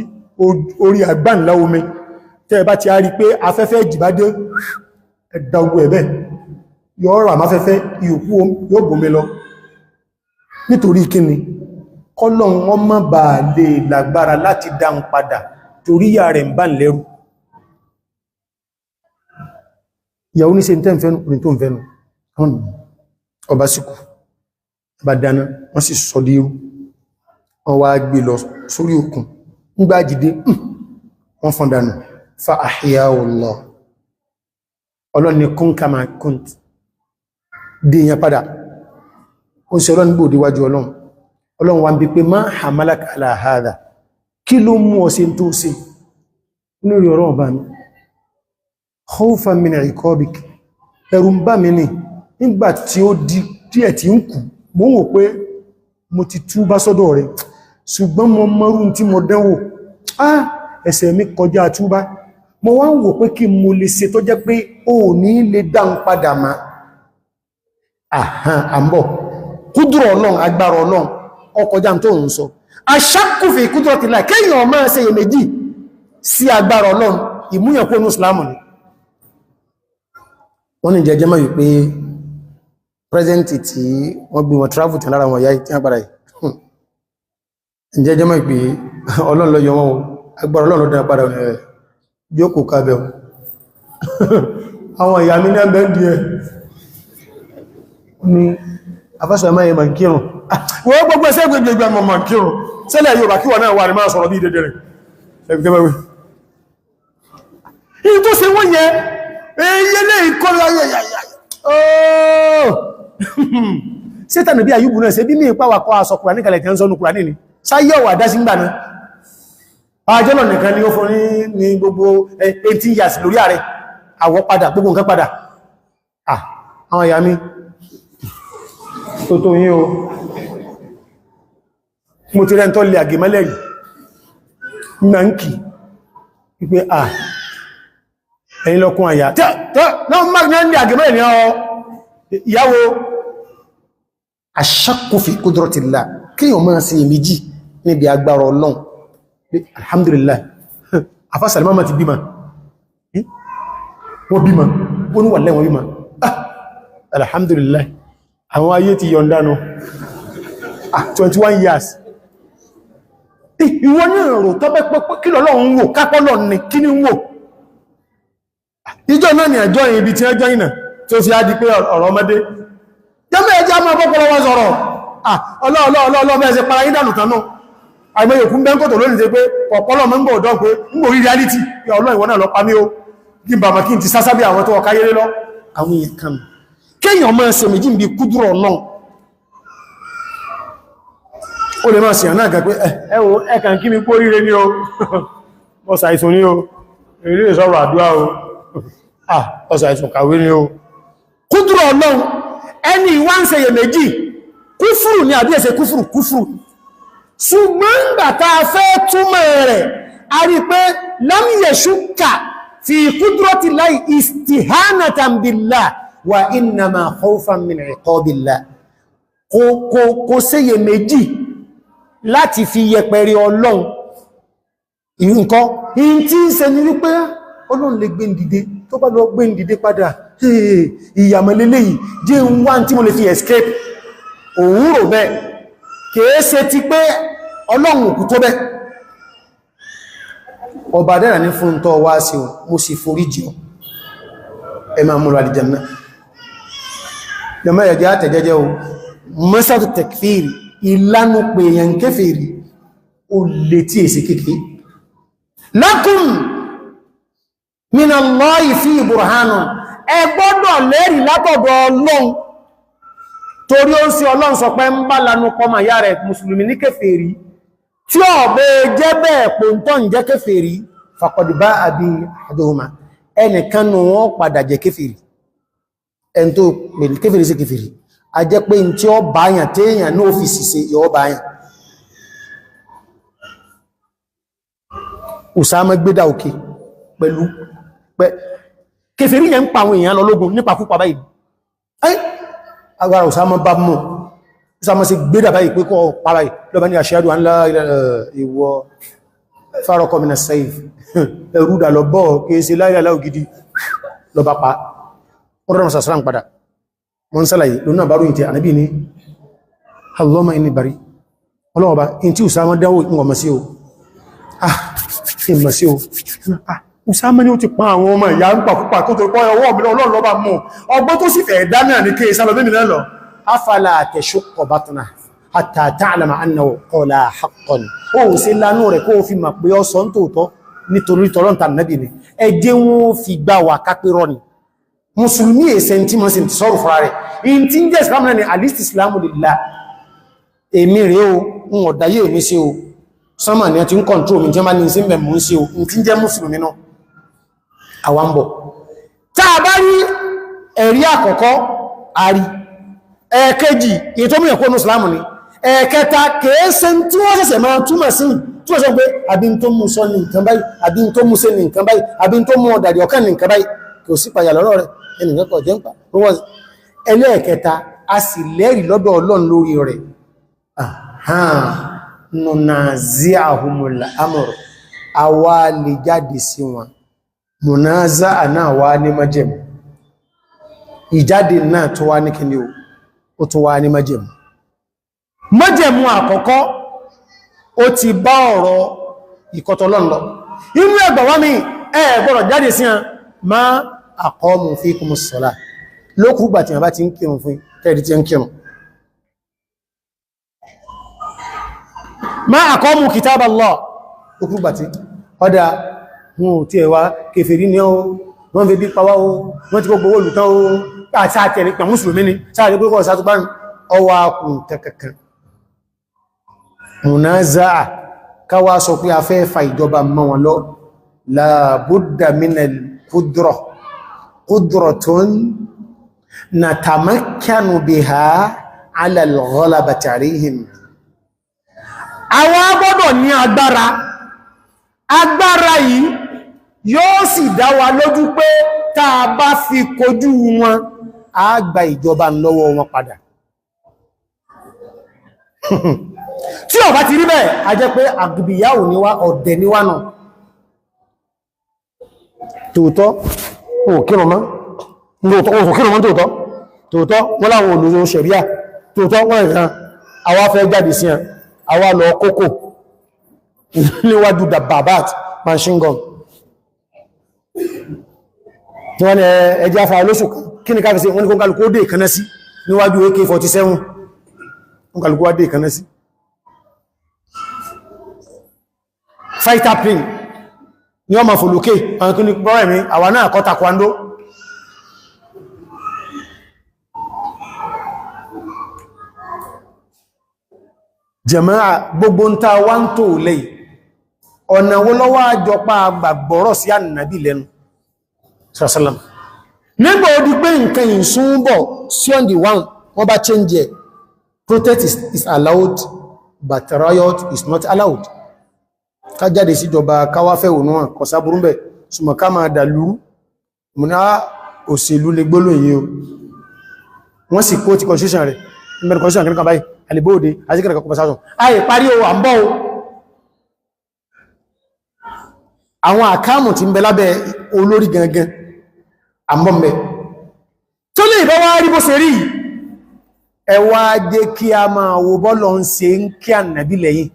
orí àgbànlá omi tẹ́ ẹ bá ti á rí pé afẹ́fẹ́ jìbádé ẹ̀dà ogun ẹ̀bẹ̀ yóò rà máfẹ́fẹ́ ìyókù yóò bòmí lọ nítorí kíni kọ́lọ̀n wọn má bà lè lágbára láti dáhùn padà torí ìyá rẹ̀ ń bá ń lẹ́rù ìyàwó ní ṣe tẹ́ ń fẹ́nu ní tó ń fẹ́nu ọba síkù bá dáná wọ́n sì sọ dírú wọ́n wá gbé lọ sórí òkun nígbà jìdé wọ́n fọ́n dànù fa ahyahu Allah ọlọ́ni kún kama kunt dìyàn padà ó sì ọlọ́ni gbòdí wájú ọlọ́run wa ń bí pé ma hamalaka ala hadha kí ló mú ọ sí tó sí nírí ọ̀rọ̀ ọba mi khawfan min iqabik ẹ̀rù ń bà mí ní nígbà tí ó di díẹ̀ tí ń kù mo wò pé mo ti túbá sọ́dọ̀ rẹ̀ ṣùgbọ́n mo mọ́rún tí mo dánwò ẹ̀ṣẹ̀ mi kọjá túbá mo wá ń wò pé kí mo lè ṣe tó jẹ́ pé ó ní lè dáhùn padà má àmbọ̀ kúdùrọ̀ ọlọ́run agbára ọlọ́run ọkọjá tó ń sọ aṣákùfẹ́ kúdùrọ̀ tìlá kéèyàn máa ṣe iyèméjì sí agbára ọlọ́run ìmúyànkú ní islamu ni wọ́n ní jẹjẹ́ mọ́ wípé pẹ́sẹ̀ntì tí wọ́n gbé wọn travel tí lára wọn yá tí wọ́n padà yìí jẹjẹ́ mọ́ wípé ọlọ́run ló yọ wọn agbára ọlọ́run ló dá padà rẹ̀ jókòó kábẹ̀ àwọn ìyá mi ní ẹgbẹ́ ń di ẹ̀ ní afẹ́sọ̀ ẹmọ́ ẹmọ̀ kírùn wọ́n gbogbo ẹsẹ́ gbogbo ẹmọ̀ kírùn sẹ́lẹ̀ yóò bá kíwọ̀ náà wà ní máa sọ̀rọ̀ bí dédé rẹ̀ ẹgbẹ̀gbẹ̀wẹ̀ ìyí tó ṣe wọ́n yẹ eyélé ìkọlọ ayẹyẹ sẹ́tà nàbí Ayúbù náà ṣe bí ní ipá wakọ́ aṣọ Kùránì kalẹ̀ tẹ́ ń sọ́nù Kùránì ni sáyẹ̀ wà dá sí ń gbà náà àjọ́lọ̀ nìkan ni ó fún ní gbogbo 18 years lórí ààrẹ àwọ̀ padà gbogbo nǹkan padà àwọn ìyá mi tó tó yí o mo ti rẹ̀ ń tọ́ lè àgèmọ́lẹ̀ yìí náà ń kì wípé ẹ̀yin lọ́kún àyà náà máa ní àgèmọ́lẹ̀ ní ọ ìyàwó ashakku fi qudratillah kí yíò máa ṣe méjì níbi agbára Ọlọ́run alhamdulillah afásàlẹ̀ máa ti bímọ wọ́n bímọ wọ́n ní wà lẹ́wọ̀n bímọ alhamdulillah àwọn ayé ti yọ̀ndánú 21 years ìwọ́n ní ọ̀rọ̀ tó bẹ́ pẹ́pẹ́ kí lọ́lọ́run wò kápọ́lọ̀ ní kí ní wò ìjọ náà ni ẹjọ́ ibi tí ẹjọ́ ìnà tó fi á di pé ọ̀rọ̀ ọmọdé jẹ́mẹ́ ẹjá máa bọ́pọ̀lọ́ wọ́n sọ̀rọ̀ ọlọ́ọ̀lọ́ mẹ́ẹ̀sẹ̀ para yídànù tánú àìmọye òkú bẹ́ńkọ̀tọ̀ lónìí ṣe pé ọ̀pọ̀lọ́ mọ́ ń gbọ́ ọ̀dọ́ pé ń gbò rí reality pé ọlọ́ ìwọ́n náà lọ pa mí ó kí n bàmà kí n ti sásábí àwọn tó ọká yéré lọ àwọn èèyàn kan kéèyàn máa ṣe méjì bí kúdúrọ̀ náà ó lè máa ṣèyàn náà gẹ̀ pé ẹwọ ẹkàn kí mi kó ríre ní o ọ̀sà ìsùn ní o ilé ìṣọ́rọ̀ àdúrà o ọ̀sà ìsùn kàwé ní o kúdúrọ̀ náà ẹni wá ń ṣeyè méjì kúfùrù ní àbí ẹ̀ṣẹ̀ kúfùrù ṣùgbọ́n gbàtà fẹ́ túmọ̀ rẹ̀ a rí pé lam yashukka fi qudratillahi istihanatan billah wa innama khawfan min iqabillah kò ṣeyè méjì láti fi yẹpẹrẹ Ọlọ́run nǹkan in tí ń ṣe ní wípé Ọlọ́run lè gbé ndìde tó bá lọ gbé ndìde padà ìyàmọ̀lélé yìí jẹ́ ń wá tí mo lè fi escape òun rò bẹ́ẹ̀ kìí ṣe ti pé Ọlọ́run òkú tó bẹ́ ọba dẹ́rà ní fún tọ́ wá sí o mo sì forí jì ọ ẹ máa múlò àlìjànnà jẹmọ́ ẹ̀jẹ́ àtẹ̀jẹ́jẹ́ o mọ́sàtù tẹ̀kfìrì ìlànà pé èyàn kéfèrí o lè tí èsì kéèké lakum minallahi fi burhanun ẹ gbọ́dọ̀ lẹ́rì látọ̀dọ̀ Ọlọ́run torí ó ń sí Ọlọ́run sọ pé ń bá lanú pọ́mà yá rẹ̀ mùsùlùmí ní kéfèrí tí ó bẹ́ jẹ́ bẹ́ẹ̀ pòntọ́ ń jẹ́ kéfèrí faqad ba'a bi ahaduhuma ẹnìkan nù wọ́n padà jẹ́ kéfèrí ẹn tó pẹ̀lú kéfèrí sí kéfèrí a jẹ́ pé tí ó báyàn téèyàn ní ọ́fíìsì sí yọ́ báyàn Usama gbédà òkè pẹ̀lú kéfèrí yẹn ń pa àwọn èèyàn lọ lógun nípa púpà báyìí agbára Usama bá mú Usama sí gbédà báyìí pé kọ́ para lọ́bá ní ashhadu an la ilaha ìwọ farqa mina sayf ẹrúdà lọ bọ́ kéèsì la ilaha ògidì lọ́bá pa ọ̀rọ̀ sàsàrán padà wọ́n sálàyé lónà bá ròyìn tí ànábì ní Allahumma inni bari ọlọ́ọ̀bá in tí Usama dáwò ìwọ̀n sí o ìmọ̀ sí o Usama ni ó ti pa àwọn ọmọ ìyá ń pàpúpà tó tó pọ́ ọwọ́ mi Ọlọ́run lọ́bàá mú ọgbọ́n tó sì fẹ̀ dáná ní kí ìsálọ mímì lẹ́lọ afala tashqa batna hatta ta'lama annahu qala haqqan ó sì lánú rẹ̀ kó fi mọ̀ pé ọ sọ tóòtọ́ nítorí tọ́lọ́n tàn nábì ni ẹjẹ́ wọn fi gbá wà kápẹ́rọ ni mùsùlùmí èsẹ̀ tí mọ́ sí ti sọ́rọ̀ fúnra rẹ̀ in tí ń jẹ́ islam náà ni alistislamu lillah èmi rẹ̀ o ń ọ̀dáyé èmi sí o sánmà ní ọtí ń kọ̀ntró mi jẹ́ máa ní sí mẹ́mù sí o in tí ń jẹ́ mùsùlùmí náà àwambọ̀ tá a bá rí ẹ̀rí àkọ́kọ́ àrí ẹ̀ẹ̀kejì ìtọ́mù ẹ̀kọ́ ní islam ni ẹ̀ẹ̀kẹta kèése tí wọ́n ṣẹ̀ṣẹ̀ máa túmọ̀ sí tí wọ́n sọ pé àbí tó mú sọ ní nǹkan báyìí àbí tó mú sí ní nǹkan báyìí àbí tó mú ọ̀dàdì ọ̀kan ní nǹkan báyìí kò sí pàyà lọ́rọ̀ rẹ̀ ẹnìyàn kọ̀ jẹ́ ń pa ẹlẹ́ẹ̀kẹta a sì lẹ́rìí lọ́dọ̀ Ọlọ́run lórí rẹ̀ nunazi'ahumul amr àwa lè jáde sí wọn munaza'a náà wá ní májẹ̀mú ìjáde náà tó wá ní kíni ó tó wá ní májẹ̀mú májẹ̀mú àkọ́kọ́ ó ti bá ọ̀rọ̀ ìkọtọlọ́n lọ inú ẹgbà wá mi gbọ́dọ̀ jáde sí wọn ma aqamu fikumus salah lókùrùgbà tí wọ́n bá ti ń kírun fún tẹ́ẹ̀dì tí ń kírun ma aqamu kitaballah lókùrùgbà tí ọdá wọn ò tí ẹwà kèfèrí ní ọ wọ́n fẹ́ bí pàwá o wọ́n ti gbogbo olùtán o àti àtẹ̀rí pẹ̀ mùsùlùmí ni sáàrí pé kọ́ sátúbá ọwà kùn kankan munaza'a káwà sọ pé a fẹ́ fa ìjọba mọ́ wọn lọ la budda minal qudratun natamakkanu biha ala al-ghalabati alayhim àwọn gbọ́dọ̀ ní agbára yìí yóò sì dá wa lójú pé tá a bá fi kojú wọn a gba ìjọba lọ́wọ́ wọn padà tí ó bá ti rí bẹ́ẹ̀ a jẹ́ pé àgbìyàwó níwá ọ̀dẹ̀ níwá náà tòótọ́ òkírùn mọ́ tòótọ́ wọ́n láwọn olùsọ ṣẹ̀ríà tòótọ́ wọ́n ìran àwa fẹ́ jáde sí àwa lọ kókò níwájú dàbàbàt machine gun tí wọ́n ni ẹjẹ́ afá olóṣù kí ní káfẹ́sí wọ́n ni kọ́nkálùkú ó dé ìkaná sí níwájú AK-47 kọ́nkálùkú wá dé ìkaná sí fighter plane ni wọ́n ma fò lókè àwọn kí ní bọ́rẹ̀ mi àwa náà kọ́ taekwondo jàmáà gbogbo ń ta wá ń tó lẹ́yìn ọ̀nà wo ló wá àjọpá gbàgbọ́rọ̀ sí ànàbí lẹ́nu sàṣálàm nígbà ó di pé nǹkan ìsúnbọ̀ sí on the one wọ́n bá change it protest is allowed but riot is not allowed ká jáde sí ìjọba káwáfẹ́ ònú wọn kọ̀sá burúmbẹ̀ ṣùgbọ́n ká máa dàlú múná òṣèlú lè gbóló yìí o wọ́n sì kó ti constitution rẹ̀ nígbẹ̀rẹ̀ constitution kìnnìkan báyìí alìbóòdé àjíkẹ̀rẹ̀ kọ̀kọ̀ pàṣásùn ayè parí o à ń bọ́ o àwọn àkáàmù tí ń bẹ lábẹ́ olórí gangan àmọ́mẹ́ tó lè bá wá rí bó ṣe rí ẹ wá jẹ́ kí a máa wo bọ́lọ̀ ń ṣe ń kí ànàbí lẹ́yìn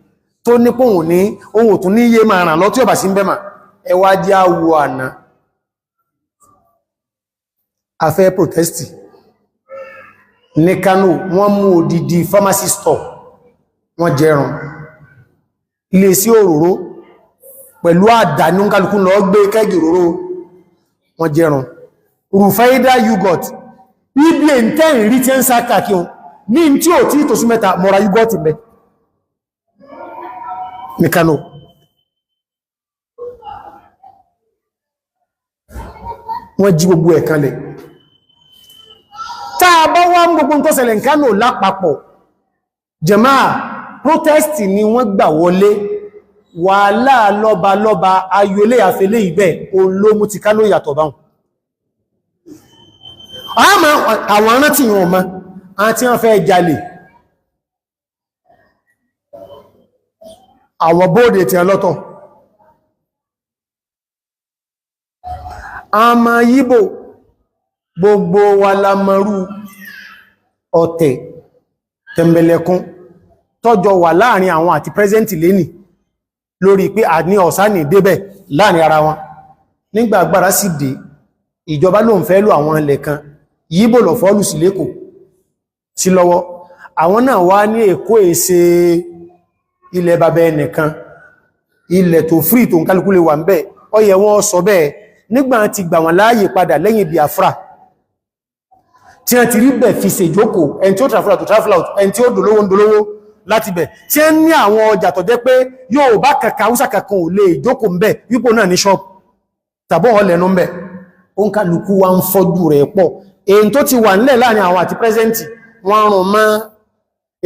tó ní pòhùn ní ohun òtún ní yé máa ràn lọ tí ó bá sí ń bẹ́ mà ẹ wá jẹ́ àwọ àná afẹ́ protesti ní Kano wọ́n mú odidi pharmacy store wọ́n jẹrun ilé sí òróró pẹ̀lú àdánú kálukú lọ gbé kẹ́gì òróró wọ́n jẹrun Rufaida yogurt ibi ẹ̀ntẹ́ ìrí tí ń sá kàkí wọn ní tí ò tí ìtòsú mẹ́ta mọ́ra yogurt mẹ́ ní Kano wọ́n jí gbogbo ẹ̀ kanlẹ̀ táa bá wá ń gbogbo tó ṣẹlẹ̀ Kano lápapọ̀ jàmáà protest ni wọ́n gbà wọlé wàhálà lọ́ba ayò ilé àfẹ́lé ìbẹ̀ olómú ti Kano yàtọ̀ báhùn àwọn arántí wọn ma àti wọ́n fẹ́ jalè àwọn bóòdè tí wọ́n lọ́tọ̀ àmà yíbò gbogbo wa la mọ̀rú ọ̀tẹ̀ tẹ̀mbẹ̀lẹ̀kún tọ́jọ wà láàrin àwọn àti president lẹ́nì lórí pé a ní ọ̀sánì débẹ̀ láàrin ara wọn nígbà agbára sì dé ìjọba ló ń fẹ́ lò àwọn ilẹ̀ kan yíbò lọ fọ́lù sí lẹ́kọ̀ọ́ sí lọ́wọ́ àwọn náà wá ní Èkó èsè ilẹ̀ bàbá ẹnìkan ilẹ̀ tó free tó ń kálukú lè wà ń bẹ́ẹ̀ ó yẹ wọ́n sọ bẹ́ẹ̀ nígbà tí gbà wọ́n láàyè padà lẹ́yìn Biafra tí wọ́n ti rí bẹ̀ fi ṣe ìjókòó ẹni tí ó travel out ẹni tí ó dolówó láti bẹ̀ tí wọ́n ní àwọn ọjà tó jẹ́ pé yóò bá kàkà Haúsá kankan ò lè ìjókòó ń bẹ̀ wípò náà ní shop tàbọ̀ ọlẹ́nu ń bẹ̀ ó ń kálukú wa ń fọ́jú rẹ̀ pọ̀ èyí tó ti wà nílẹ̀ láàrin àwọn àti pẹ́sẹ́ntì wọ́n rùn mọ́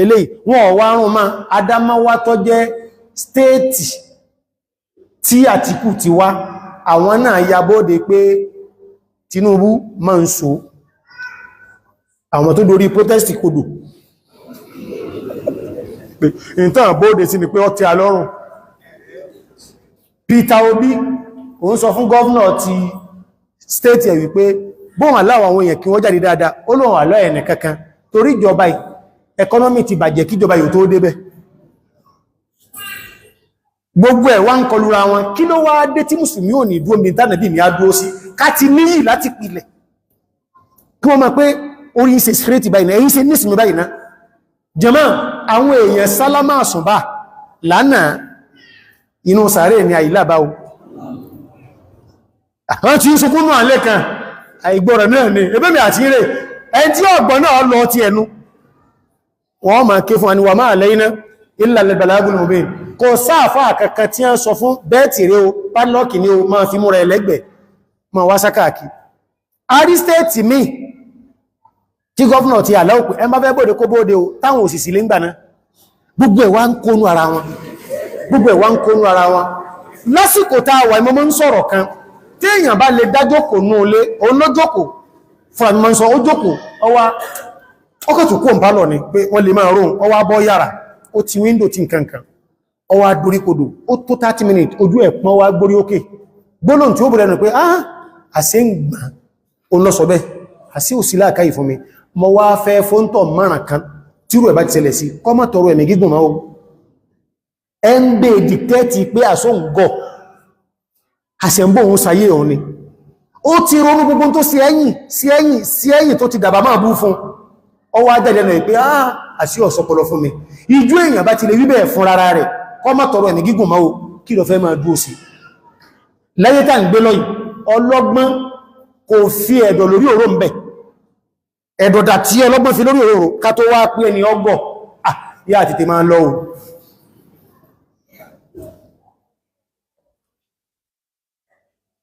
eléyìí wọ́n wá rùn mọ́ Adamawa tó jẹ́ stéètì tí Àtíkù ti wá àwọn náà ya bóde pé Tinubu máa ń so àwọn tó dorí protest kodò ìtàn bóde sí ni pé ó tẹ́ alọ́rùn Peter Obi òun sọ fún gọ́ọ̀nà ti state ẹ̀ wípé bóhùn aláwọ̀ àwọn èèyàn kí wọ́n jáde dáadáa ó lóhùn àlọ́ ẹ̀nì kankan torí ìjọba economy ti bàjẹ́ kí ìjọba yóò tó débẹ̀ gbogbo ẹ̀ wá ń kọlura wọn kí ló wá dé tí mùsùlùmí ò ní dúró mi tánàbí ní adúró sí ká ti níyì láti pilẹ̀ kí wọ́n mọ̀ pé orí ṣe straight báyìí náà èyí ṣe nísìmí báyìí náà jàmáà àwọn èèyàn sálámà àsùnbà lánàá inú sàárè ní àìlàbáwò àwọn tí ń sọkún náà lẹ́kan àìgbọ́rọ̀ náà ni ẹbẹ́ mi àti rẹ̀ ẹn tí ọgbọ̀n náà lọ ti ẹnu wọ́n ma ké fún àníwà máa lẹ́yìn illa al-balagul mubin kò sáàfà kankan tí a sọ fún bẹ́ẹ̀tì rẹ̀ o pálọ́kì ni o máa fi múra ẹlẹ́gbẹ̀ ma wá sákàkì aristéètì mi tí gọ́fúnà ti àlọ́pù ẹ má fẹ́ bóde kó bóde o táwọn òsìsì lè ń gbàná gbogbo ẹ̀ wá ń kónú ara wọn lásìkò táwà ìmọ́mọ́ ń sọ̀rọ̀ kan tí èyàn bá lè dájókò ní olé olójókò fún àmìmọ̀sán ó jókò ọwá ọkọ̀tù kó ń bá lọ ní pé wọ́n lè máa róhun ọwá bọ́ yàrá ó ti wíńdò tí nkankan ọwá doríkodò ó tó 30 minutes ojú ẹ̀pọ̀n wá gbórí ókè gbólóhùn tí ó bẹ̀rẹ̀ pé àṣẹ ń gbà ó lọ sọ bẹ́ẹ̀ àṣẹ ò sí láàkáyì fún mi mo wá fẹ́ fóńtọ̀ márùn kan tírú ẹ̀ bá ti ṣẹlẹ̀ sí kọ́mọ̀ tọrọ ẹ̀mí gígùn máa ẹ ń gbé dìtẹ́ẹ̀tì pé àṣọ ń gọ̀ àṣẹ̀mbò òun sayé òun ni ó ti ronú gbogbo tó sí ẹ̀yìn tó ti dàbà máa bú fún ọwọ́ ajájẹ́nà ìpé àṣí ọ̀sọ̀pọ̀lọ fún mi ìjú èèyàn bá ti lè wíbẹ̀ fún rárá rẹ̀ kọ́ má tọrọ ẹ̀mí gígùn máa kí lọ fẹ́ máa dúó sí láyé tá ń gbé lọ́yìn ọlọ́gbọ́n kò fi ẹ̀dọ̀ lórí òró ń bẹ̀ ẹ̀dọ̀dà tí ọlọ́gbọ́n fi lórí òró ká tó wá pé ẹni ọgbọ̀ yá tètè máa lọ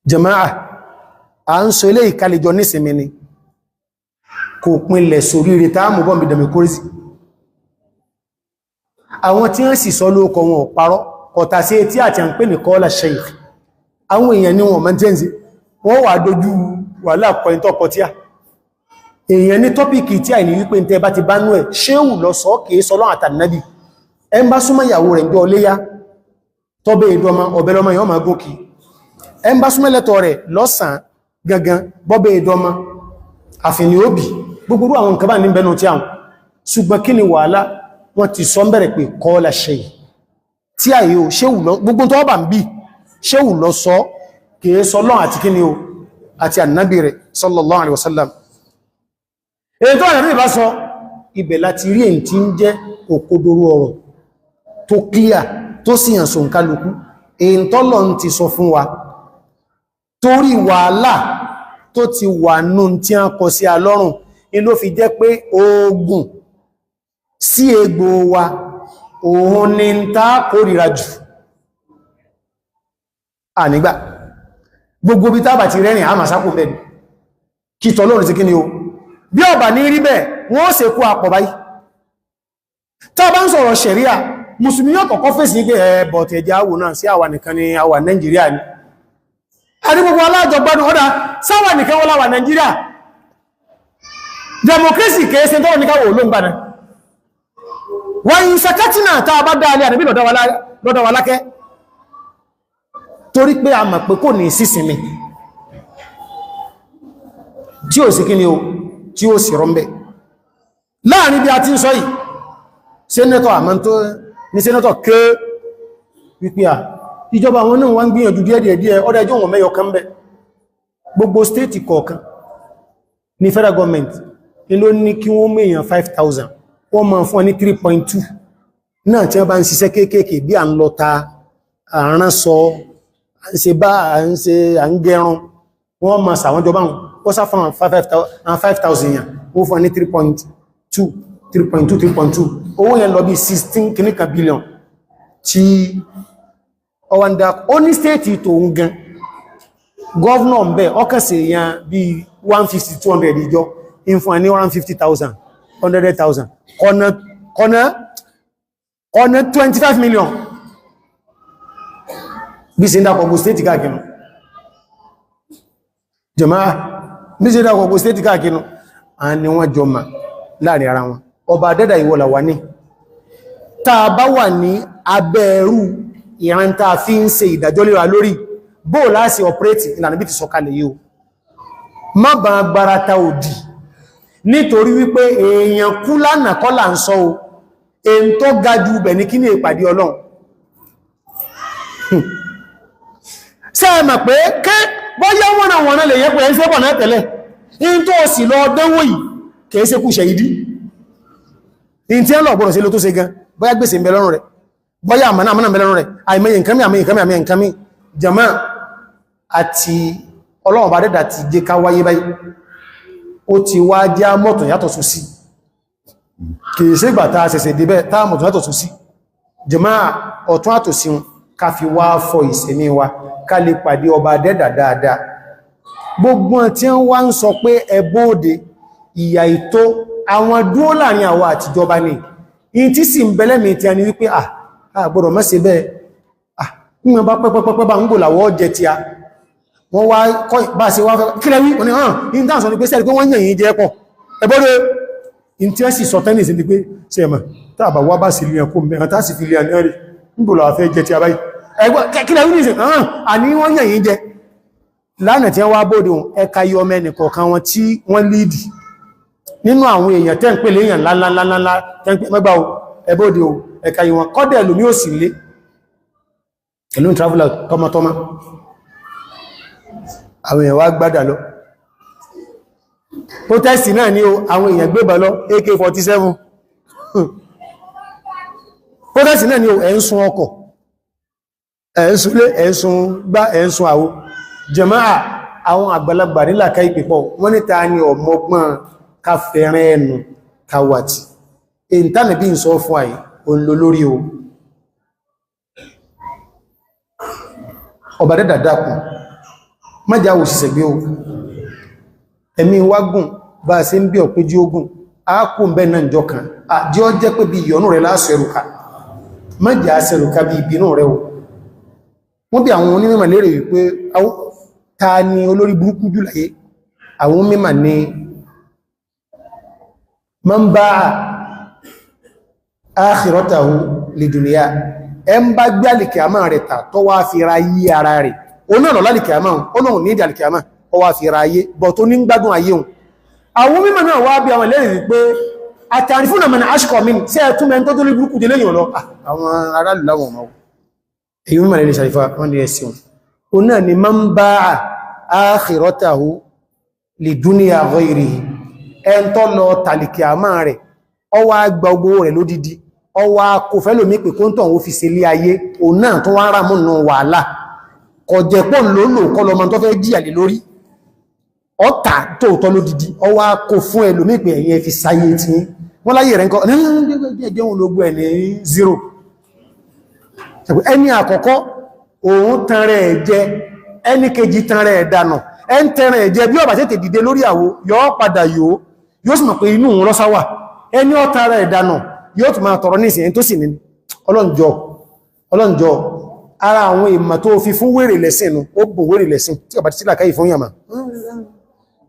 jama'a a ń sọ ilé ìkàlẹ̀jọ nísìnmi ni kò pinlẹ̀ sórí rẹ̀ tá mú bọ́m̀bì democracy àwọn tí wọ́n sì sọ lóòkọ wọn ọ̀parọ́ ọ̀tà sí etí àti àń pè ní kọ́ọ́lá sheikh àwọn èèyàn ní wọn mẹ́jẹ́nsì wọ́n wà dojú wà láàpọ̀ ìtọ́kọtíà èèyàn ní tọ́pìkì tí àìní wípé tẹ bá ti bá nú ẹ̀ ṣéhù lọ sọ kìí sọ lọ́n àtànàbì ẹ ń bá súnmọ́ ìyàwó rẹ̀ jọ léyá tọ́bẹ̀ ìdọ́mọ ọ̀bẹ̀lọ́mọ yọ́ máa gòkì ẹ ń bá súnmọ́lẹ́tọ̀ rẹ̀ lọ́sàn gangan bọ́bẹ̀ ìdọ́mọ àfihàn òbí gbogbo àwọn nǹkan bá ní bẹnu tí àwọn ṣùgbọ́n kí ni wàhálà wọ́n ti sọ bẹ̀rẹ̀ pé kọ́ọ́lá ṣe tí àyè ò ṣéhù lọ gbogbo tó bá ń bí ṣéhù lọ sọ kìí sọ lọ́n àti kí ni o àti ànábì rẹ̀ sallallahu alaihi wasallam ètò ànábì bá sọ ibẹ̀ láti rí èyí tí ń jẹ́ òkodoro ọ̀rọ̀ tó clear tó sì hàn sọ nkálukú èyí tọ́lọ̀ ń ti sọ fún wa torí wàhálà tó ti wà nù tí a kọ sí alọ́rùn in ló fi jẹ́ pé oògùn sí egbò wa òun ni ń tá kórìíra jù ànígbà gbogbo bí tábà ti rẹ́rìn àmà sápò bẹ́ẹ̀ kí tọ́lọ́run sí kí ni o bí ọba ní rí bẹ́ẹ̀ wọ́n ṣe kú àpọ̀ báyìí tá bá ń sọ̀rọ̀ ṣẹ̀ríà mùsùlùmí yóò kọ̀kọ́ fèsì ní pé ẹ̀bọ̀ tẹ̀jẹ́ àwò náà sí àwa nìkan ni àwa Nàìjíríà ni àrí gbogbo alájọgbádùn ọ́dá sáwà nìkan wọ́n láwà Nàìjíríà democracy kèése tọ́wọ́ níkàwò ló ń gbádùn wọ́n yí sakatina tàà bá dáa lé àdàbí lọ́dọ̀ wa lákẹ́ torí pé a mọ̀ pé kò ní sísinmi tí ó sì kí ni o tí ó sì rọ́mbẹ̀ láàrin bí a ti ń sọ yìí sẹ́nẹ́tọ̀ àmọ́ tó ní sẹ́nẹ́tọ̀ ké wípé à ìjọba wọn náà wá ń gbìyànjú díẹ̀díẹ̀ ọdá ẹjọ́ wọn mẹ́yọ kan bẹ́ gbogbo stéètì kọ̀ọ̀kan ní federal government ló ní kí wọ́n mẹ́yàn 5,000 wọ́n máa fún ní 3.2 náà tí wọ́n bá ń ṣiṣẹ́ kéékèèké bí à ń lọ ta àrán sọ à ń ṣe bá à ń gẹrun wọ́n máa sàwọn jọba wọ́n sá fún 5,000 yàn wọ́n fún ní 3.2 owó yẹn lọ bí 16 kìníkà billion tí ọwọ́ndà ó ní stéètì tó ń gan gọ́ọ̀nà ń bẹ́ ọkàsẹ̀ èèyàn bí 150-200 ìjọ in fún ẹni 150,000 100,000 ọ̀nà 25 million bí sí ìdákọ̀ gbò stéètì káàkiri jàmáà bí sí ìdákọ̀ gbò stéètì káàkiri a ni wọ́n jọ ma láàrin ara wọn ọba dẹ́dà ìwọ̀là wà ní tàà bá wà ní abẹ́ẹ̀rú ìrántà fi ń ṣe ìdájọ́ lera lórí bóò láti ọ̀pẹ́rẹ́tì ìlànà bí ti sọ̀kalẹ̀ yíò má bá gbárata òdì nítorí wípé èèyàn kú lánàá kọ́là ń sọ o èyí tó ga jù bẹ̀ ní kí ní ìpàdé Ọlọ́run sẹ́ẹ̀mà pé kẹ́ bọ́yá wọ́n lè yẹ́ pé ẹ́ sẹ́bọ̀ náà tẹ́lẹ̀ in tó sì lọ dánwò yìí kìí ṣe kú ṣẹ̀yìdí in tí ẹ lọ gbọ́nà sí ló tó ṣe gan bọ́yá gbèsè mẹ́lọ́rùn rẹ̀ bọ́yá àmànà mẹ́lọ́rùn rẹ̀ àìmẹ́yìn nǹkan mi jama àti Ọlọ́run bá dẹ́dà ti jẹ́ ká wáyé báyìí ó ti wá jẹ́ mọ́tún yàtọ̀ sún sí kìí ṣe gbà ta ṣẹ̀ṣẹ̀ débẹ̀ tá mọ̀tún yàtọ̀ sún sí jama ọ̀tún àtòsí ká fi wá fọ ìsẹ̀mí wa ká lè pàdé ọba dẹ́dà dáadáa gbogbo tí wọ́n wá ń sọ pé ẹbóòdè ìyà ìtó àwọn dúó láàrin àwa àtijọba ní in tí sì ń bẹ́lẹ́mì tí a ní wípé àgbọ̀dọ̀ má ṣe bẹ́ẹ̀ níwọ̀n bá pẹ́pẹ́pẹ́ bá ń gbò làwọ́ jẹ tí a wọ́n wá kọ́ bá ṣe wá fẹ́ kílẹ̀ wí òní hàn in dáǹsọ́ ní pé sẹ́rì pé wọ́n yẹ̀yìn jẹ́ pọ̀ ẹbọ́dọ̀ in tí a sì sọ tẹ́nì sí ni pé ṣe ẹ̀mà tàbà wá bá sì lè ẹkùn mẹ́rin tá sì fi lè àníyàrí ń gbò làwọ́ fẹ́ jẹ tí a báyìí kílẹ̀ wí nìsìn hàn àní wọ́n yẹ̀yìn jẹ lánàá tí wọ́n wá bóde ẹka yọ mẹ́ni kọ̀ọ̀kan wọn tí wọ́n lídì nínú àwọn èèyàn tẹ́ ń pè léèyàn lálálálálá tẹ́ ń pè mẹ́gbà ẹbóde ẹka yọ wọn kọ́dẹ̀ lómi ò sì lé ìlú traveler tọmọtọmọ àwọn èèyàn wá gbádà lọ protest náà ní o àwọn èèyàn gbébà lọ AK-47 protest náà ní o ẹ̀ ń sun ọkọ̀ ẹ̀ ń sunlé ẹ̀ ń sun gbá ẹ̀ ń sun àwo jàmáà àwọn àgbàlagbà nílàkà ìpìpọ̀ wọ́n ní ta ni ọmọgbọ́n ká fẹ́ràn ẹnu káwàtí èyí tánà bí n sọ fún àyí òun ló lórí o ọba dẹ́dà dákùn májá wò sísẹ̀ gbé o ẹ̀mí wágùn bá a ṣe ń bí ọ̀pẹ́ jí ogun ákù ń bẹ́ náà jọ kan àjí ọ jẹ́ pé bí ìyọnú rẹ̀ lásọ ẹrùka májá sẹrùka bí ìbínú rẹ̀ o wọ́n bí àwọn onímọ̀ lérè wípé ta ni olórí burúkú jù láyé àwọn mímọ̀ ni man ba'a akhiratahu lidunya ẹ ń bá gbé alìkìyàmá rẹ̀ tà tó wá fi ra yí ara rẹ̀ o náà lọ lálìkìyàmá olóhun ní ìdí alìkìyàmá ó wá fi ra ayé bọ̀ tó ní gbádùn ayé hùn àwọn mímọ̀ náà wá bí àwọn lẹ́rìn pé àtàrífúnà mẹ́rin ashkọ̀ mi sí ẹ̀túnmẹ́ tó tó lè burúkú jẹ lẹ́yìn lọ àwọn aráàlú láwọn ọmọ èyí mímọ̀ lẹ́rìn ṣàrífà wọ́n ni ẹ̀sìn o náà ni man ba'a akhiratahu lidunya ghayrihi ẹn tó lọ tàlìkìyàmá rẹ̀ ó wá gba ogbó rẹ̀ lódìdí ó wá kò fẹ́ lómi pé kóntọ̀ ó fi ṣe lé ayé o náà tó wá rà múnú wàhálà kò jẹ́ pọ̀ lóòlò kọlọmọ tó fẹ́ jíyà lé lórí ọ̀tà tóòtọ́ lódìdí ó wá kò fún ẹ lómi pé ẹ̀yẹ fi sáyé tí wọ́n láyé rẹ̀ nǹkan zero ẹni àkọ́kọ́ òun tan rẹ̀ jẹ ẹni kejì tan rẹ̀ dànù ẹn tẹ̀rẹ̀ ẹ̀jẹ́ bí ọba tètè dìde lórí àwo yóò padà yóò sì mọ̀ pé inú òun lọ́sáwà ẹni ọ̀tá rẹ̀ ìdánà yóò tún máa tọrọ ní ìsìn tó sì ní ọlọ́njọ́ ara àwọn ìmà tó fi fún wèrè lẹ́sìn nù ó bùn wèrè lẹ́sìn tí ọba títí làkáyì fún yàmà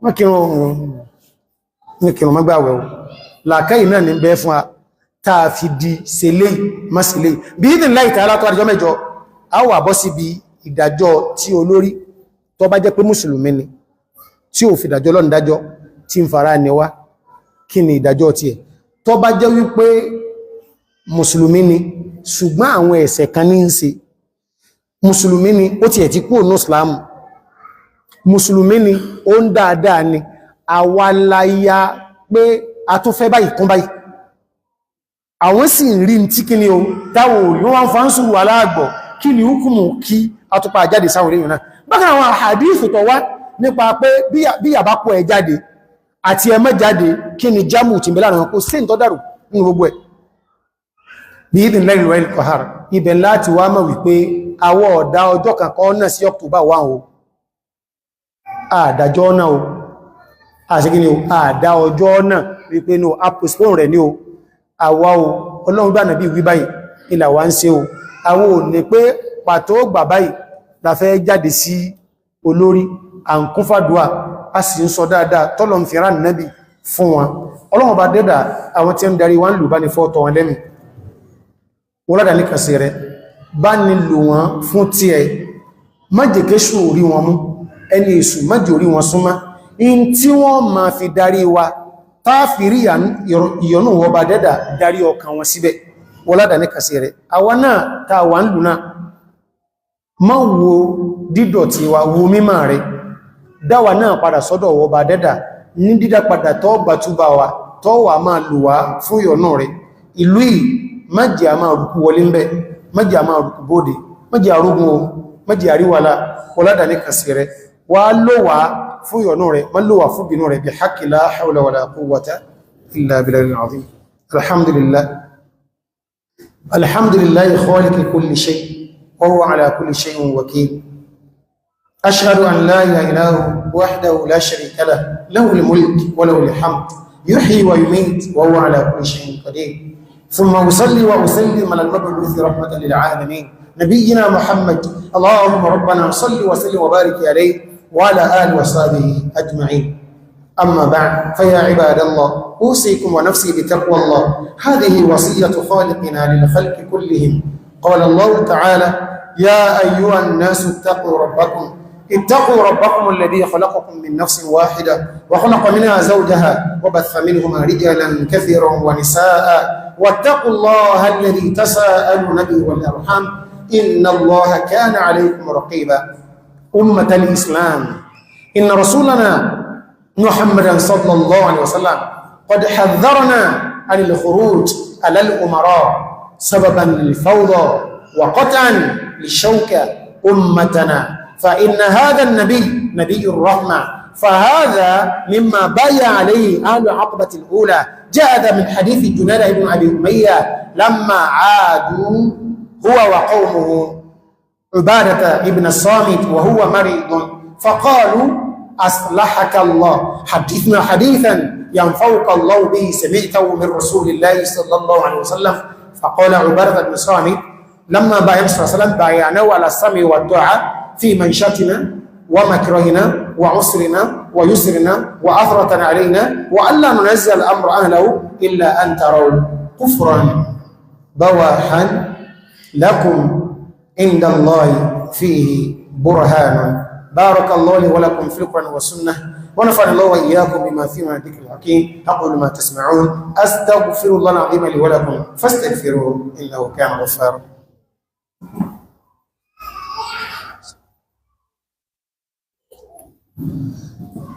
mọ́kìrún mọ́gbàwẹ̀ o làkáyì náà ní bẹ́ fún a táà fi di sẹlẹ̀ mọ́sílẹ̀ bí ìdìn láì tààlá tó àdìjọ́ mẹ́jọ a wà bọ́ sí bí ìdájọ́ tí olórí tó bá jẹ́ pé mùsùlùmí ni tí ò fi ìdájọ́ lọ́nà dájọ́ tí ń fara ní wá kí ni ìdájọ́ tí ẹ̀ tó bá jẹ́ wípé mùsùlùmí ni ṣùgbọ́n àwọn ẹ̀ṣẹ̀ kan ní ń ṣe mùsùlùmí ni ó ti ẹ̀ ti kúrò ní ìsìlámù mùsùlùmí ni ó ń dáadáa ni àwàláyà pé a tó fẹ́ báyìí kún báyìí àwọn sì ń rí tí kí ni o táwọn orí wọ́n fa ń sùúrù aláàgbọ̀ kí ni hukumu kí a tó pa jáde sáwọn orí náà bákan àwọn àhàdíìsì tó wá nípa pé bí àbá pọ̀ ẹ jáde àti ẹmọ́ jáde kí ni jámù tí bẹ̀lá àwọn kò sí ìtọ́dàrù nínú gbogbo ẹ̀ bí ìdìn lẹ́rìn lọ́ẹ̀lì kọ̀hár ibẹ̀ láti wá mọ̀ wípé àwọ̀ ọ̀dá ọjọ́ kankan náà sí October 1 o àdájọ́ náà o àṣíkí ni o àdá ọjọ́ náà wípé ní o apostpone rẹ̀ ní o àwa o ọlọ́run bá nàbí wí báyìí ìlà wá ń ṣe o àwa ò ní pé pàtó gbà báyìí la fẹ́ jáde sí olórí à ń kún fàdúà a sì ń sọ dáadáa tọ́lọ̀ ń fìrán nábì fún wọn ọlọ́run bá dẹ́dà àwọn tí ń darí wọn lù bá ní fọ́tọ̀ wọn lẹ́mì wọ́n lọ́dà ní kàsí rẹ̀ bá ní lò wọn fún tí ẹ májèkéṣù orí wọn mú ẹni èṣù májè orí wọn súnmọ́ in tí wọ́n ma fi darí wa táàfìrí ìyọnú ọba dẹ́dà darí ọkàn wọn síbẹ̀ wọ́n lọ́dà ní kàsí rẹ̀ àwa náà tàà wà ń lù náà má wo dídọ̀tí wa wo mímọ̀ rẹ̀ dáwà náà padà sọ́dọ̀ ọba dẹ́dà ní dídá padà tọ́ gbàtúbà wa tọ́ wà máa lù wá fún ìyọnú rẹ̀ ìlú yìí májì a máa rùkú wọlé ń bẹ́ májì a máa rùkú bóde májì arógun o májì àríwàlá wọládà ní kàsí rẹ̀ wà lówà fún ìyọnú rẹ̀ má lówà fún bínú rẹ̀ bí haqqi la hawla wala quwwata illa billahil azim alhamdulillah khaliqi kulli shay wa huwa ala kulli shay'in wakil ashhadu an la ilaha illa huwa wahdahu la sharika lahu lahul mulk wa lahul hamd yuhyi wa yumiit wa huwa ala kulli shay'in qadir ثم أصلي وأسلم على المبعوث رحمة للعالمين نبينا محمد اللهم ربنا صل وسلم وبارك عليه وعلى آله وصحبه أجمعين أما بعد فيا عباد الله أوصيكم ونفسي بتقوى الله هذه وصية خالقنا للخلق كلهم قال الله تعالى يا أيها الناس اتقوا ربكم الذي خلقكم من نفس واحدة وخلق منها زوجها وبث منهما رجالا كثيرا ونساء واتقوا الله الذي تساءلون به والأرحام إن الله كان عليكم رقيبا أمة الإسلام إن رسولنا محمدا صلى الله عليه وسلم قد حذرنا عن الخروج على الأمراء سببا للفوضى وقطعا للشوكة أمتنا فإن هذا النبي نبي الرحمة فهذا مما بايع عليه أهل العقبة الأولى جاء من حديث جنادة بن أبي أمية لما عادوا هو وقومه عبادة ابن الصامت وهو مريض فقالوا أصلحك الله حدثنا حديثا ينفوك الله به سمعته من رسول الله صلى الله عليه وسلم فقال عبادة بن الصامت لما بايع صلى الله عليه وسلم بايعناه على السمع والدعاء في منشتنا ومكرهنا وعسرنا ويسرنا وأثرة علينا وألا ننزل الأمر أهله إلا أن تروا كفرا بواحا لكم عند الله فيه برهان بارك الله لي ولكم في القرآن والسنة ونفعني الله وإياكم بما فيه من الذكر الحكيم أقول ما تسمعون أستغفر الله العظيم لي ولكم فاستغفروه إنه كان غفارا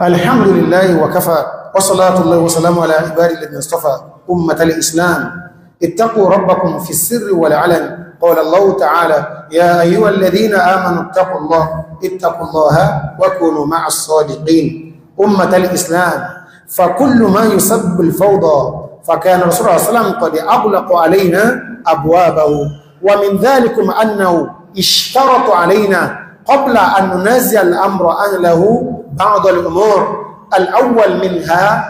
الحمد لله وكفى وصلاة الله وسلام على عباد الذين اصطفى أمة الإسلام اتقوا ربكم في السر والعلن قال الله تعالى يا أيها الذين آمنوا اتقوا الله وكونوا مع الصادقين أمة الإسلام فكل ما يسبب الفوضى فكان رسول الله صلى الله عليه وسلم قد أغلق علينا أبوابه ومن ذلك أنه اشترط علينا قبل أن ننزل الأمر أهله بعض الأمور الأول منها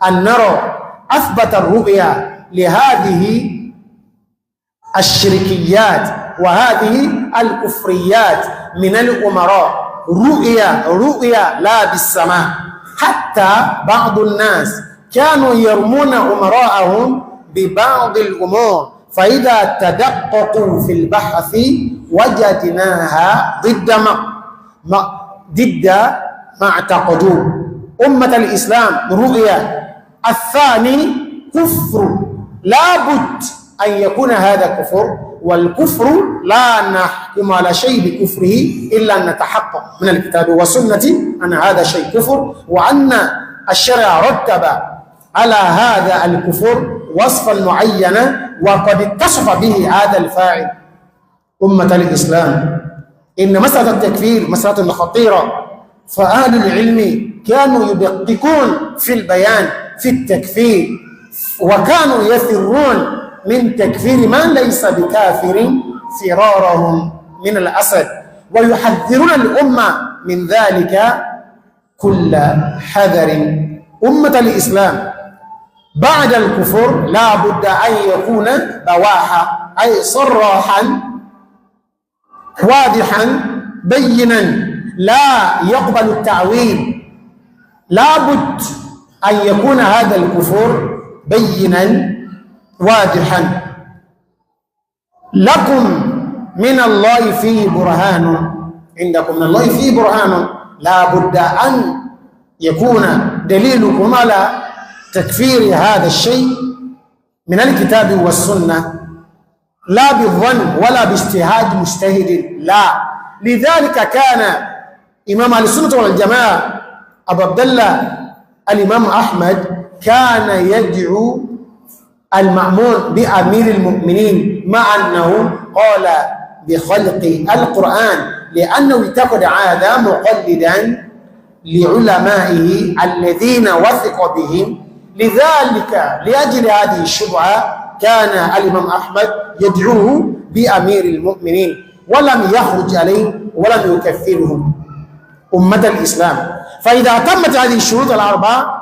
أن نرى أثبت الرؤيا لهذه الشركيات وهذه الكفريات من الأمراء رؤيا لا بالسماء حتى بعض الناس كانوا يرمون أمراءهم ببعض الأمور فإذا تدققوا في البحث وجدناها ضد ما اعتقدوه أمة الإسلام رؤيا الثاني كفر لابد أن يكون هذا كفر، والكفر لا نحكم على شيء بكفره إلا أن نتحقق من الكتاب والسنة أن هذا شيء كفر، وأن الشرع رتب على هذا الكفر وصفا معينا وقد اتصف به هذا الفاعل. أمة الإسلام، إن مسألة التكفير مسألة خطيرة، فأهل العلم كانوا يدققون في البيان في التكفير، وكانوا يفرون من تكفير من ليس بكافر فرارهم من الأسد، ويحذرون الأمة من ذلك كل حذر. أمة الإسلام، بعد الكفر لا بد أن يكون بواحا، أي صراحا واضحا بينا لا يقبل التعويل. لا بد أن يكون هذا الكفر بينا واضحا. لكم من الله فيه برهان، عندكم من الله فيه برهان، لا بد أن يكون دليلكم على تكفير هذا الشيء من الكتاب والسنة، لا بالظن ولا باجتهاد مجتهد، لا. لذلك كان إمام أهل السنة والجماعة أبو عبد الله الإمام أحمد كان يدعو المأمون بأمير المؤمنين، مع أنه قال بخلق القرآن، لأنه اعتقد هذا مقلدا لعلمائه الذين وثق بهم. لذلك لأجل هذه الشبهة كان الإمام أحمد يدعوه بأمير المؤمنين، ولم يخرج عليه ولم يكفرهم. أمة الإسلام، فإذا تمت هذه الشروط الأربعة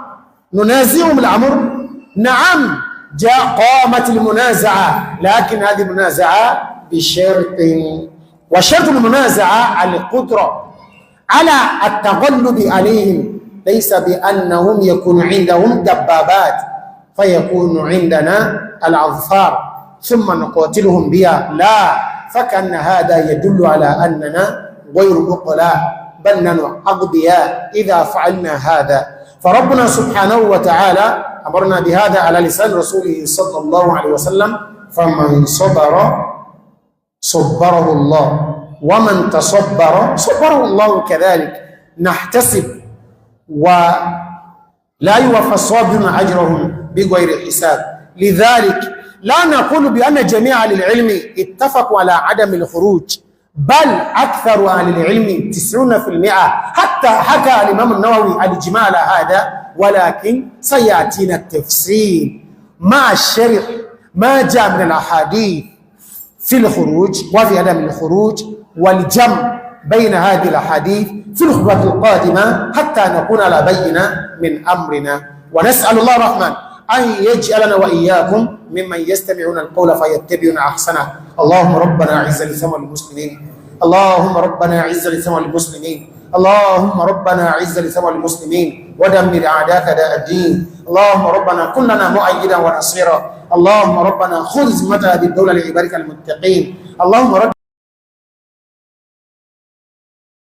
ننازعهم الأمر. نعم، قامت المنازعة، لكن هذه المنازعة بشرط، وشرط المنازعة القدرة على التغلب عليهم، ليس بأنهم يكون عندهم دبابات فيكون عندنا الأظفار ثم نقاتلهم بها، لا. فكأن هذا يدل على أننا غير عقلاء، بل نحن أغبياء إذا فعلنا هذا. فربنا سبحانه وتعالى أمرنا بهذا على لسان رسوله صلى الله عليه وسلم: فمن صبر صبره الله، ومن تصبر صبره الله. كذلك نحتسب ولا يوفى الصابرون أجرهم بغير حساب. لذلك لا نقول بأن جميع أهل العلم اتفقوا على عدم الخروج، بل أكثر أهل العلم 90%، حتى حكى الإمام النووي الإجماع على هذا، ولكن سيأتينا التفصيل مع الشرح ما جاء من الأحاديث في الخروج وفي عدم الخروج، والجمع بين هذه الأحاديث في الخطبة القادمة حتى نكون على بينة من أمرنا. ونسأل الله الرحمن أن يجعلنا وإياكم ممن يستمعون القول فيتبعون أحسنه. اللهم ربنا أعز الإسلام والمسلمين، اللهم ربنا أعز الإسلام والمسلمين، اللهم ربنا أعز الإسلام والمسلمين ودمر أعداءك أعداء الدين. اللهم ربنا كن لنا مؤيدا ونصيرا. اللهم ربنا خذ زمة هذه الدولة لعبادك المتقين. اللهم رب